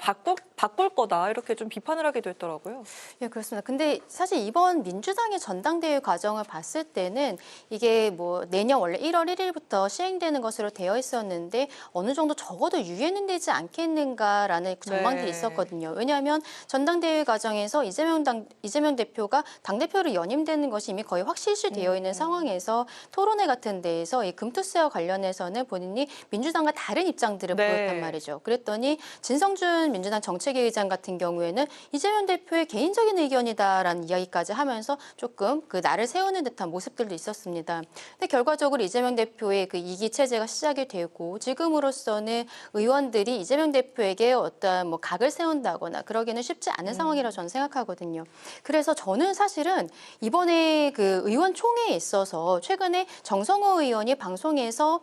바꿀 거다 이렇게 좀 비판을 하기도 했더라고요.
예, 그렇습니다. 근데 사실 이번 민주당의 전당대회 과정을 봤을 때는 이게 뭐 내년 원래 1월 1일부터 시행되는 것으로 되어 있었는데 어느 정도 적어도 유예는 되지 않겠는가라는 전망들이 있었거든요. 왜냐하면 전당대회 과정에서 이재명 대표가 당대표로 연임되는 것이 이미 거의 확실시되어 있는 상황에서 토론회 같은 데에서 이 금투세와 관련해서는 본인이 민주당과 다른 입장들을 보였단 말이죠. 그랬더니 진성준 민주당 정책위 의장 같은 경우에는 이재명 대표의 개인적인 의견이다라는 이야기까지 하면서 조금 그 날을 세우는 듯한 모습들도 있었습니다. 근데 결과적으로 이재명 대표의 그 2기 체제가 시작이 되고 지금으로서는 의원들이 이재명 대표에게 어떤 뭐 각을 세운다거나 그러기는 쉽지 않은 상황이라고 저는 생각하거든요. 그래서 저는 사실은 이번에 그 의원 총회에 있어서 최근에 정성호 의원이 방송에서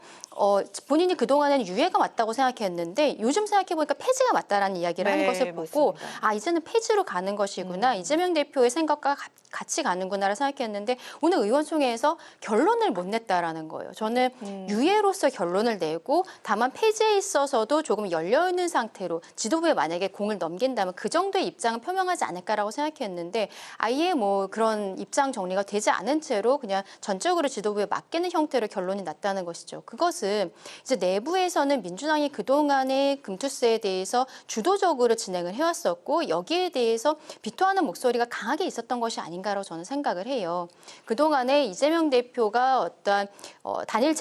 본인이 그동안에는 유예가 맞다고 생각했는데 요즘 생각해보니까 폐지가 맞다라는 이야기를 하는 것을 보고 아 이제는 폐지로 가는 것이구나. 이재명 대표의 생각과 같이 가는구나를 생각했는데 오늘 의원총회에서 결론을 못 냈다라는 거예요. 저는 유예로서 결론을 내고 다만 폐지에 있어서도 조금 열려있는 상태로 지도부에 만약에 공을 넘긴다면 그 정도의 입장은 표명하지 않을까라고 생각했는데 아예 뭐 그런 입장 정리가 되지 않은 채로 그냥 전적으로 지도부에 맡기는 형태로 결론이 났다는 것이죠. 그것은 이제 내부에서는 민주당이 그동안의 금투세에 대해서 주도적으로 진행을 해왔었고 여기에 대해서 비토하는 목소리가 강하게 있었던 것이 아닌가라고 저는 생각을 해요. 그동안에 이재명 대표가 어떤 단일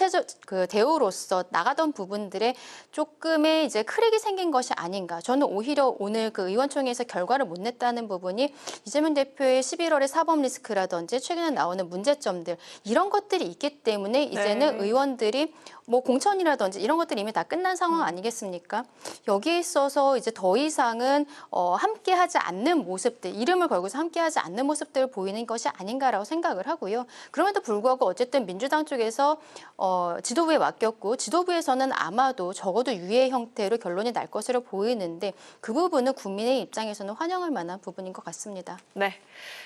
대우로서 나가던 부분들에 조금의 이제 크랙이 생긴 것이 아닌가. 저는 오히려 오늘 그 의원총회에서 결과를 못 냈다는 부분이 이재명 대표의 11월의 사법 리스크라든지 최근에 나오는 문제점들 이런 것들이 있기 때문에 이제는 의원들이 뭐 공천이라든지 이런 것들이 이미 다 끝난 상황 아니겠습니까? 여기에 있어서 이제 더 이상은 함께하지 않는 모습들, 이름을 걸고서 함께하지 않는 모습들을 보이는 것이 아닌가라고 생각을 하고요. 그럼에도 불구하고 어쨌든 민주당 쪽에서 지도부에 맡겼고 지도부에서는 아마도 적어도 유예 형태로 결론이 날 것으로 보이는데 그 부분은 국민의 입장에서는 환영할 만한 부분인 것 같습니다.
네.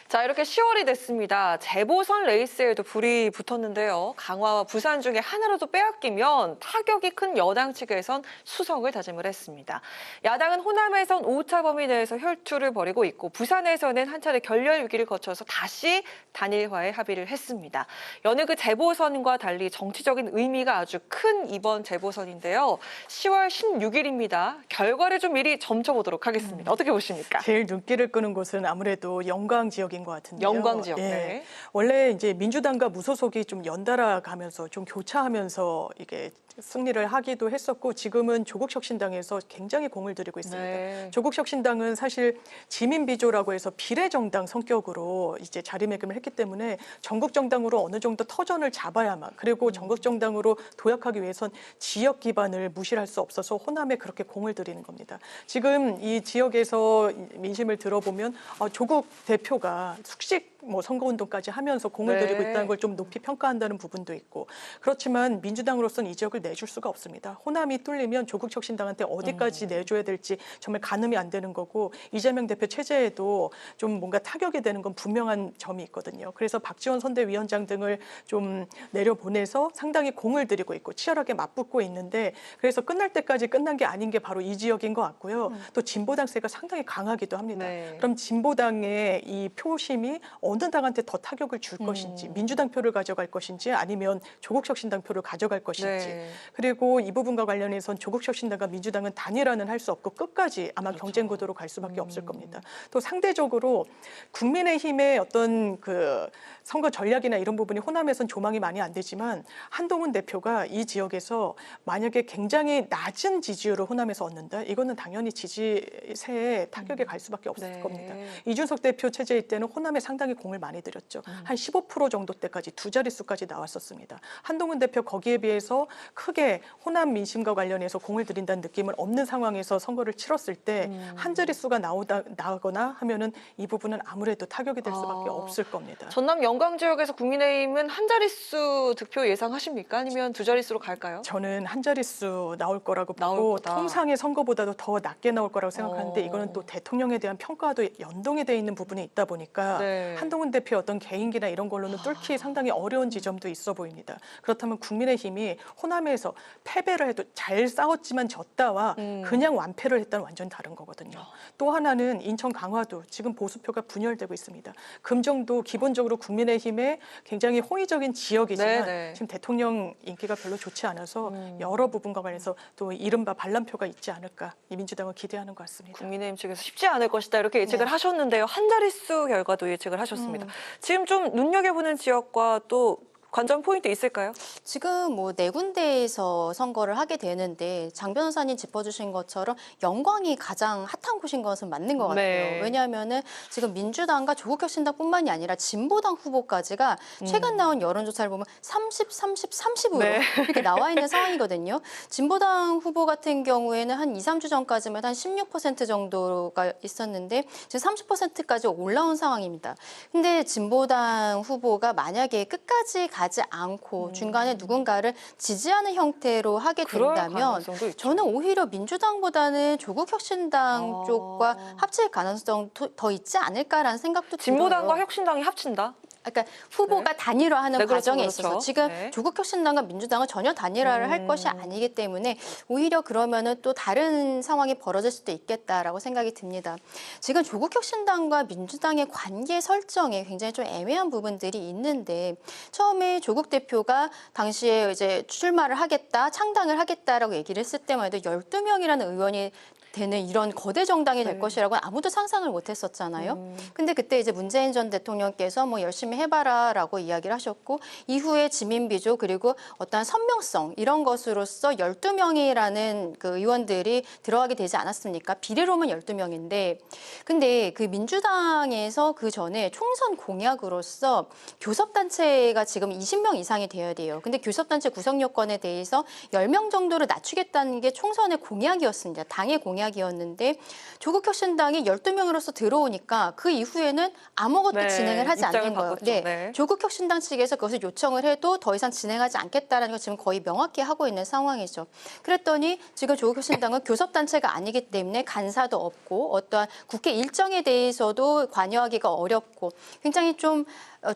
자, 이렇게 10월이 됐습니다. 재보선 레이스에도 불이 붙었는데요. 강화와 부산 중에 하나라도 빼앗기면 타격이 큰 여당 측에선 수성을 다짐을 했습니다. 야당은 호남에선 오차 범위 내에서 혈투를 벌이고 있고 부산에서는 한 차례 결렬 위기를 거쳐서 다시 단일화에 합의를 했습니다. 여느 그 재보선과 달리 정치적인 의미가 아주 큰 이번 재보선인데요. 10월 16일입니다. 결과를 좀 미리 점쳐보도록 하겠습니다. 어떻게 보십니까?
제일 눈길을 끄는 곳은 아무래도 영광 지역인 것 같은데요.
영광 지역.
네. 원래 이제 민주당과 무소속이 좀 연달아 가면서 좀 교차하면서 이게 승리를 하기도 했었고 지금은 조국혁신당에서 굉장히 공을 들이고 있습니다. 조국혁신당은 사실 지민비조라고 해서 비례정당 성격으로 이제 자리매김을 했기 때문에 전국정당으로 어느 정도 터전을 잡아야만 그리고 전국정당으로 도약하기 위해선 지역 기반을 무시할 수 없어서 호남에 그렇게 공을 들이는 겁니다. 지금 이 지역에서 민심을 들어보면 조국 대표가 숙식 선거운동까지 하면서 공을 들이고 있다는 걸 좀 높이 평가한다는 부분도 있고 그렇지만 민주당으로서는 이 지역을 내줄 수가 없습니다. 호남이 뚫리면 조국혁신당한테 어디까지 내줘야 될지 정말 가늠이 안 되는 거고 이재명 대표 체제에도 좀 뭔가 타격이 되는 건 분명한 점이 있거든요. 그래서 박지원 선대위원장 등을 좀 내려보내서 상당히 공을 들이고 있고 치열하게 맞붙고 있는데 그래서 끝날 때까지 끝난 게 아닌 게 바로 이 지역인 것 같고요. 또 진보당세가 상당히 강하기도 합니다. 그럼 진보당의 이 표심이 어느 당한테 더 타격을 줄 것인지, 민주당 표를 가져갈 것인지 아니면 조국혁신당 표를 가져갈 것인지.
네.
그리고 이 부분과 관련해서는 조국혁신당과 민주당은 단일화는 할 수 없고 끝까지 아마 경쟁 구도로 갈 수밖에 없을 겁니다. 또 상대적으로 국민의힘의 어떤 그 선거 전략이나 이런 부분이 호남에선 조망이 많이 안 되지만 한동훈 대표가 이 지역에서 만약에 굉장히 낮은 지지율을 호남에서 얻는다, 이거는 당연히 지지세에 타격이 갈 수밖에 없을
네.
겁니다. 이준석 대표 체제일 때는 호남에 상당히 공을 많이 들였죠. 한 15% 정도 때까지 두 자릿수까지 나왔었습니다. 한동훈 대표 거기에 비해서 크게 호남 민심과 관련해서 공을 들인다는 느낌은 없는 상황에서 선거를 치렀을 때 한 자릿수가 나오거나 하면은 이 부분은 아무래도 타격이 될 수밖에 없을 겁니다.
전남 영광 지역에서 국민의힘은 한 자릿수 득표 예상하십니까? 아니면 두 자릿수로 갈까요?
저는 한 자릿수 나올 거라고 보고 통상의 선거보다도 더 낮게 나올 거라고 생각하는데 이거는 또 대통령에 대한 평가도 연동이 돼 있는 부분이 있다 보니까
네.
한동훈 대표의 어떤 개인기나 이런 걸로는 뚫기 상당히 어려운 지점도 있어 보입니다. 그렇다면 국민의힘이 호남에서 패배를 해도 잘 싸웠지만 졌다와 그냥 완패를 했다는 완전히 다른 거거든요. 또 하나는 인천 강화도 지금 보수표가 분열되고 있습니다. 금정도 기본적으로 국민의힘의 굉장히 호의적인 지역이지만
네.
지금 대통령 인기가 별로 좋지 않아서 여러 부분과 관련해서 또 이른바 반란표가 있지 않을까 이 민주당은 기대하는 것 같습니다.
국민의힘 측에서 쉽지 않을 것이다 이렇게 예측을 하셨는데요. 한 자릿수 결과도 예측을 하셨습니다. 지금 좀 눈여겨보는 지역과 또 관전 포인트 있을까요?
지금 뭐 네 군데에서 선거를 하게 되는데 장 변호사님 짚어주신 것처럼 영광이 가장 핫한 곳인 것은 맞는 것 같아요.
네.
왜냐하면은 지금 민주당과 조국혁신당뿐만이 아니라 진보당 후보까지가 최근 나온 여론조사를 보면 30, 30, 30으로
네.
이렇게 나와 있는 상황이거든요. 진보당 후보 같은 경우에는 한 2, 3주 전까지만 한 16% 정도가 있었는데 지금 30%까지 올라온 상황입니다. 근데 진보당 후보가 만약에 끝까지 가지 않고 중간에 누군가를 지지하는 형태로 하게
그럴
된다면
가능성도 있죠.
저는 오히려 민주당보다는 조국혁신당 쪽과 합칠 가능성 더 있지 않을까라는 생각도
진보당과
들어요.
혁신당이 합친다?
그러니까 후보가 단일화하는
네, 그렇죠,
과정에
그렇죠.
있어서 지금
네.
조국혁신당과 민주당은 전혀 단일화를 할 것이 아니기 때문에 오히려 그러면은 또 다른 상황이 벌어질 수도 있겠다라고 생각이 듭니다. 지금 조국혁신당과 민주당의 관계 설정에 굉장히 좀 애매한 부분들이 있는데 처음에 조국 대표가 당시에 이제 출마를 하겠다, 창당을 하겠다라고 얘기를 했을 때만 해도 12명이라는 의원이 되는 이런 거대 정당이 될 것이라고는 아무도 상상을 못했었잖아요. 근데 그때 이제 문재인 전 대통령께서 뭐 열심히 해봐라라고 이야기를 하셨고 이후에 지민비조 그리고 어떠한 선명성 이런 것으로서 12명이라는 그 의원들이 들어가게 되지 않았습니까? 비례로만 12명인데 근데 그 민주당에서 그 전에 총선 공약으로서 교섭단체가 지금 20명 이상이 되어야 돼요. 근데 교섭단체 구성 요건에 대해서 10명 정도를 낮추겠다는 게 총선의 공약이었습니다. 당의 공약이었는데 조국혁신당이 12명으로서 들어오니까 그 이후에는 아무것도 진행을 하지 않는 거예요. 네. 조국혁신당 측에서 그것을 요청을 해도 더 이상 진행하지 않겠다라는 걸 지금 거의 명확히 하고 있는 상황이죠. 그랬더니 지금 조국혁신당은 교섭단체가 아니기 때문에 간사도 없고 어떠한 국회 일정에 대해서도 관여하기가 어렵고 굉장히 좀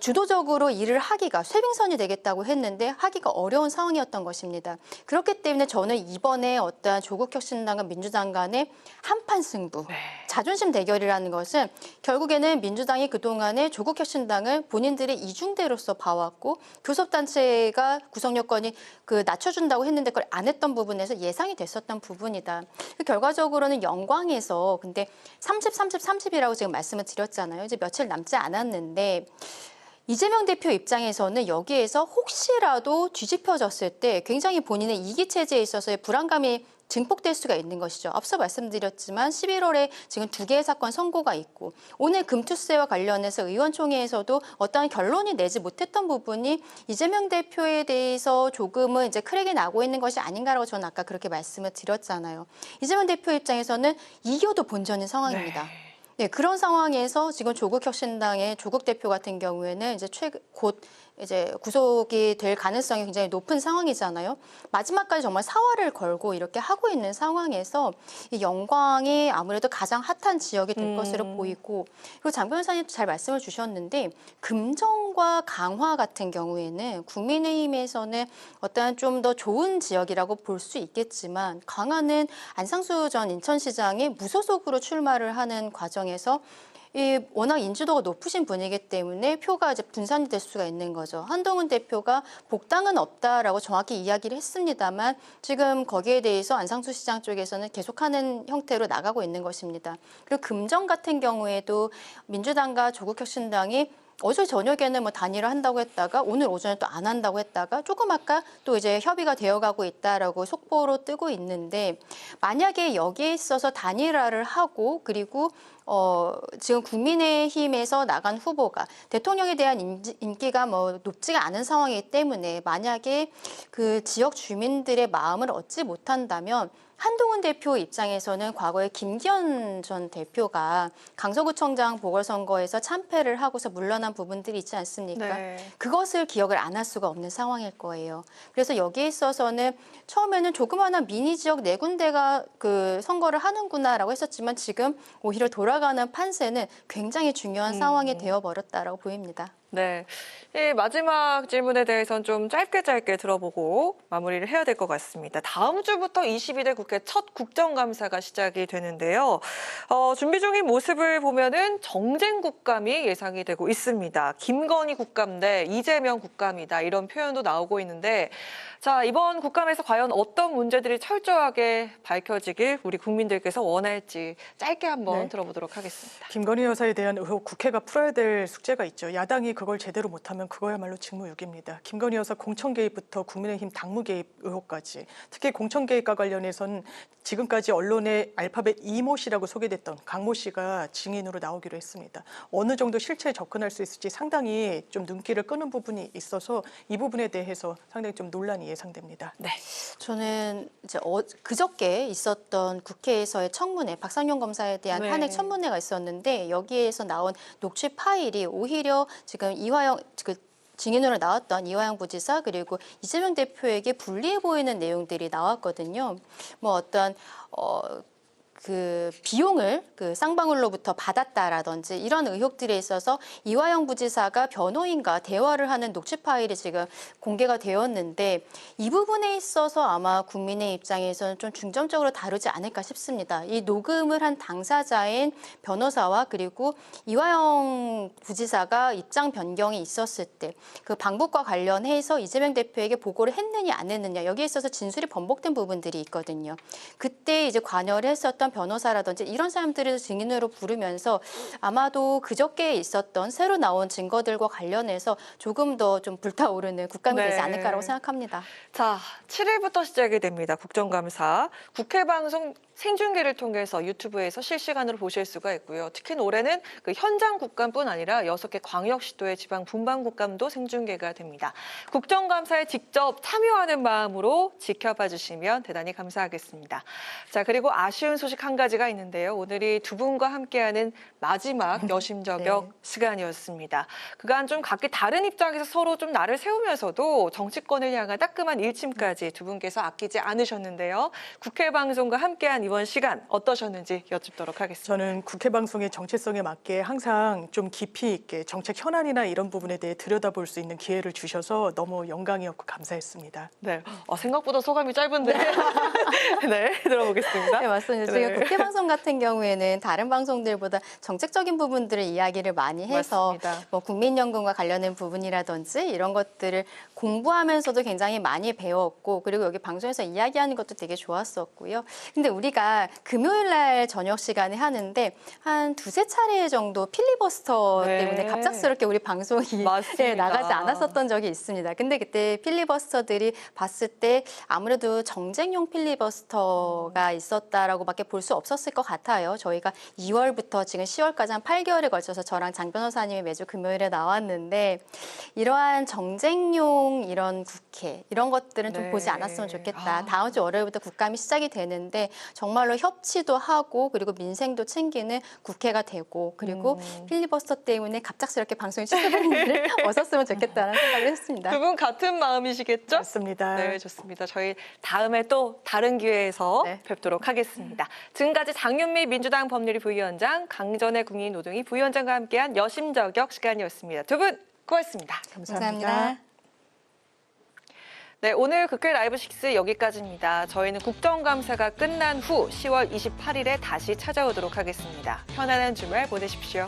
주도적으로 일을 하기가 쇄빙선이 되겠다고 했는데 하기가 어려운 상황이었던 것입니다. 그렇기 때문에 저는 이번에 어떠한 조국혁신당과 민주당 간의 한판 승부, 자존심 대결이라는 것은 결국에는 민주당이 그동안에 조국혁신당을 본인들의 이중대로서 봐왔고 교섭단체가 구성 요건이 낮춰준다고 했는데 그걸 안 했던 부분에서 예상이 됐었던 부분이다. 결과적으로는 영광에서 근데 30, 30, 30이라고 지금 말씀을 드렸잖아요. 이제 며칠 남지 않았는데 이재명 대표 입장에서는 여기에서 혹시라도 뒤집혀졌을 때 굉장히 본인의 이기 체제에 있어서의 불안감이 증폭될 수가 있는 것이죠. 앞서 말씀드렸지만 11월에 지금 2개의 사건 선고가 있고 오늘 금투세와 관련해서 의원총회에서도 어떠한 결론이 내지 못했던 부분이 이재명 대표에 대해서 조금은 이제 크랙이 나고 있는 것이 아닌가라고 저는 아까 그렇게 말씀을 드렸잖아요. 이재명 대표 입장에서는 이겨도 본전인 상황입니다. 네, 그런 상황에서 지금 조국혁신당의 조국 대표 같은 경우에는 이제 곧 이제 구속이 될 가능성이 굉장히 높은 상황이잖아요. 마지막까지 정말 사활을 걸고 이렇게 하고 있는 상황에서 이 영광이 아무래도 가장 핫한 지역이 될 것으로 보이고 그리고 장 변호사님도 잘 말씀을 주셨는데 금정과 강화 같은 경우에는 국민의힘에서는 어떠한 좀 더 좋은 지역이라고 볼 수 있겠지만 강화는 안상수 전 인천시장이 무소속으로 출마를 하는 과정이 과정에서 워낙 인지도가 높으신 분이기 때문에 표가 이제 분산이 될 수가 있는 거죠. 한동훈 대표가 복당은 없다라고 정확히 이야기를 했습니다만 지금 거기에 대해서 안상수 시장 쪽에서는 계속하는 형태로 나가고 있는 것입니다. 그리고 금정 같은 경우에도 민주당과 조국혁신당이 어제 저녁에는 뭐 단일화 한다고 했다가 오늘 오전에 또 안 한다고 했다가 조금 아까 또 이제 협의가 되어가고 있다라고 속보로 뜨고 있는데 만약에 여기에 있어서 단일화를 하고 그리고 지금 국민의힘에서 나간 후보가 대통령에 대한 인기가 뭐 높지가 않은 상황이기 때문에 만약에 그 지역 주민들의 마음을 얻지 못한다면 한동훈 대표 입장에서는 과거에 김기현 전 대표가 강서구청장 보궐선거에서 참패를 하고서 물러난 부분들이 있지 않습니까?
네.
그것을 기억을 안 할 수가 없는 상황일 거예요. 그래서 여기에 있어서는 처음에는 조그마한 미니 지역 4군데가 그 선거를 하는구나라고 했었지만 지금 오히려 돌아가는 판세는 굉장히 중요한 상황이 되어버렸다라고 보입니다.
네. 이 마지막 질문에 대해서는 좀 짧게 들어보고 마무리를 해야 될 것 같습니다. 다음 주부터 22대 국회 첫 국정감사가 시작이 되는데요. 준비 중인 모습을 보면은 정쟁 국감이 예상이 되고 있습니다. 김건희 국감 대 이재명 국감이다 이런 표현도 나오고 있는데 자, 이번 국감에서 과연 어떤 문제들이 철저하게 밝혀지길 우리 국민들께서 원할지 짧게 한번 들어보도록 하겠습니다.
김건희 여사에 대한 의혹 국회가 풀어야 될 숙제가 있죠. 야당이 그걸 제대로 못하면 그거야말로 직무유기입니다. 김건희 여사 공천 개입부터 국민의힘 당무 개입 의혹까지 특히 공천 개입과 관련해서는 지금까지 언론에 알파벳 이모 씨라고 소개됐던 강모 씨가 증인으로 나오기로 했습니다. 어느 정도 실체에 접근할 수 있을지 상당히 좀 눈길을 끄는 부분이 있어서 이 부분에 대해서 상당히 좀 논란이 예상됩니다.
네.
저는 이제 그저께 있었던 국회에서의 청문회, 박상용 검사에 대한 탄핵 청문회가 있었는데 여기에서 나온 녹취 파일이 오히려 지금 이화영 증인으로 나왔던 이화영 부지사 그리고 이재명 대표에게 불리해 보이는 내용들이 나왔거든요. 뭐 어떤 그 비용을 그 쌍방울로부터 받았다라든지 이런 의혹들에 있어서 이화영 부지사가 변호인과 대화를 하는 녹취 파일이 지금 공개가 되었는데 이 부분에 있어서 아마 국민의 입장에서는 좀 중점적으로 다루지 않을까 싶습니다. 이 녹음을 한 당사자인 변호사와 그리고 이화영 부지사가 입장 변경이 있었을 때 그 방북과 관련해서 이재명 대표에게 보고를 했느냐 안 했느냐 여기에 있어서 진술이 번복된 부분들이 있거든요. 그때 이제 관여를 했었던 변호사라든지 이런 사람들을 증인으로 부르면서 아마도 그저께 있었던 새로 나온 증거들과 관련해서 조금 더 좀 불타오르는 국감이 되지 않을까라고 생각합니다.
자, 7일부터 시작이 됩니다. 국정감사. 국회 방송 생중계를 통해서 유튜브에서 실시간으로 보실 수가 있고요. 특히 올해는 그 현장 국감뿐 아니라 6개 광역시도의 지방 분방 국감도 생중계가 됩니다. 국정감사에 직접 참여하는 마음으로 지켜봐 주시면 대단히 감사하겠습니다. 자, 그리고 아쉬운 소식 한 가지가 있는데요. 오늘이 두 분과 함께하는 마지막 여심저격 시간이었습니다. 그간 좀 각기 다른 입장에서 서로 좀 나를 세우면서도 정치권을 향한 따끔한 일침까지 두 분께서 아끼지 않으셨는데요. 국회 방송과 함께한 이번 시간 어떠셨는지 여쭙도록 하겠습니다.
저는 국회 방송의 정체성에 맞게 항상 좀 깊이 있게 정책 현안이나 이런 부분에 대해 들여다볼 수 있는 기회를 주셔서 너무 영광이었고 감사했습니다.
네, 생각보다 소감이 짧은데 네, 들어보겠습니다.
네, 맞습니다. 지금 국회 방송 같은 경우에는 다른 방송들보다 정책적인 부분들을 이야기를 많이 해서 뭐 국민연금과 관련된 부분이라든지 이런 것들을 공부하면서도 굉장히 많이 배웠고 그리고 여기 방송에서 이야기하는 것도 되게 좋았었고요. 근데 우리가 금요일 날 저녁 시간에 하는데 한 두세 차례 정도 필리버스터 때문에 갑작스럽게 우리 방송이 나가지 않았었던 적이 있습니다. 근데 그때 필리버스터들이 봤을 때 아무래도 정쟁용 필리버스터가 있었다라고밖에 볼 수 없었을 것 같아요. 저희가 2월부터 지금 10월까지 한 8개월에 걸쳐서 저랑 장 변호사님이 매주 금요일에 나왔는데 이러한 정쟁용 이런 국회 이런 것들은 좀 보지 않았으면 좋겠다. 다음 주 월요일부터 국감이 시작이 되는데 정말로 협치도 하고 그리고 민생도 챙기는 국회가 되고 그리고 필리버스터 때문에 갑작스럽게 방송이 취소되는 일을 없었으면 좋겠다는 생각을 했습니다.
두 분 같은 마음이시겠죠?
맞습니다.
네, 좋습니다. 저희 다음에 또 다른 기회에서 뵙도록 하겠습니다. 지금까지 장윤미 민주당 법률위 부위원장, 강전의 국민노동위 부위원장과 함께한 여심저격 시간이었습니다. 두 분 고맙습니다.
감사합니다.
네, 오늘 국회 라이브 6 여기까지입니다. 저희는 국정감사가 끝난 후 10월 28일에 다시 찾아오도록 하겠습니다. 편안한 주말 보내십시오.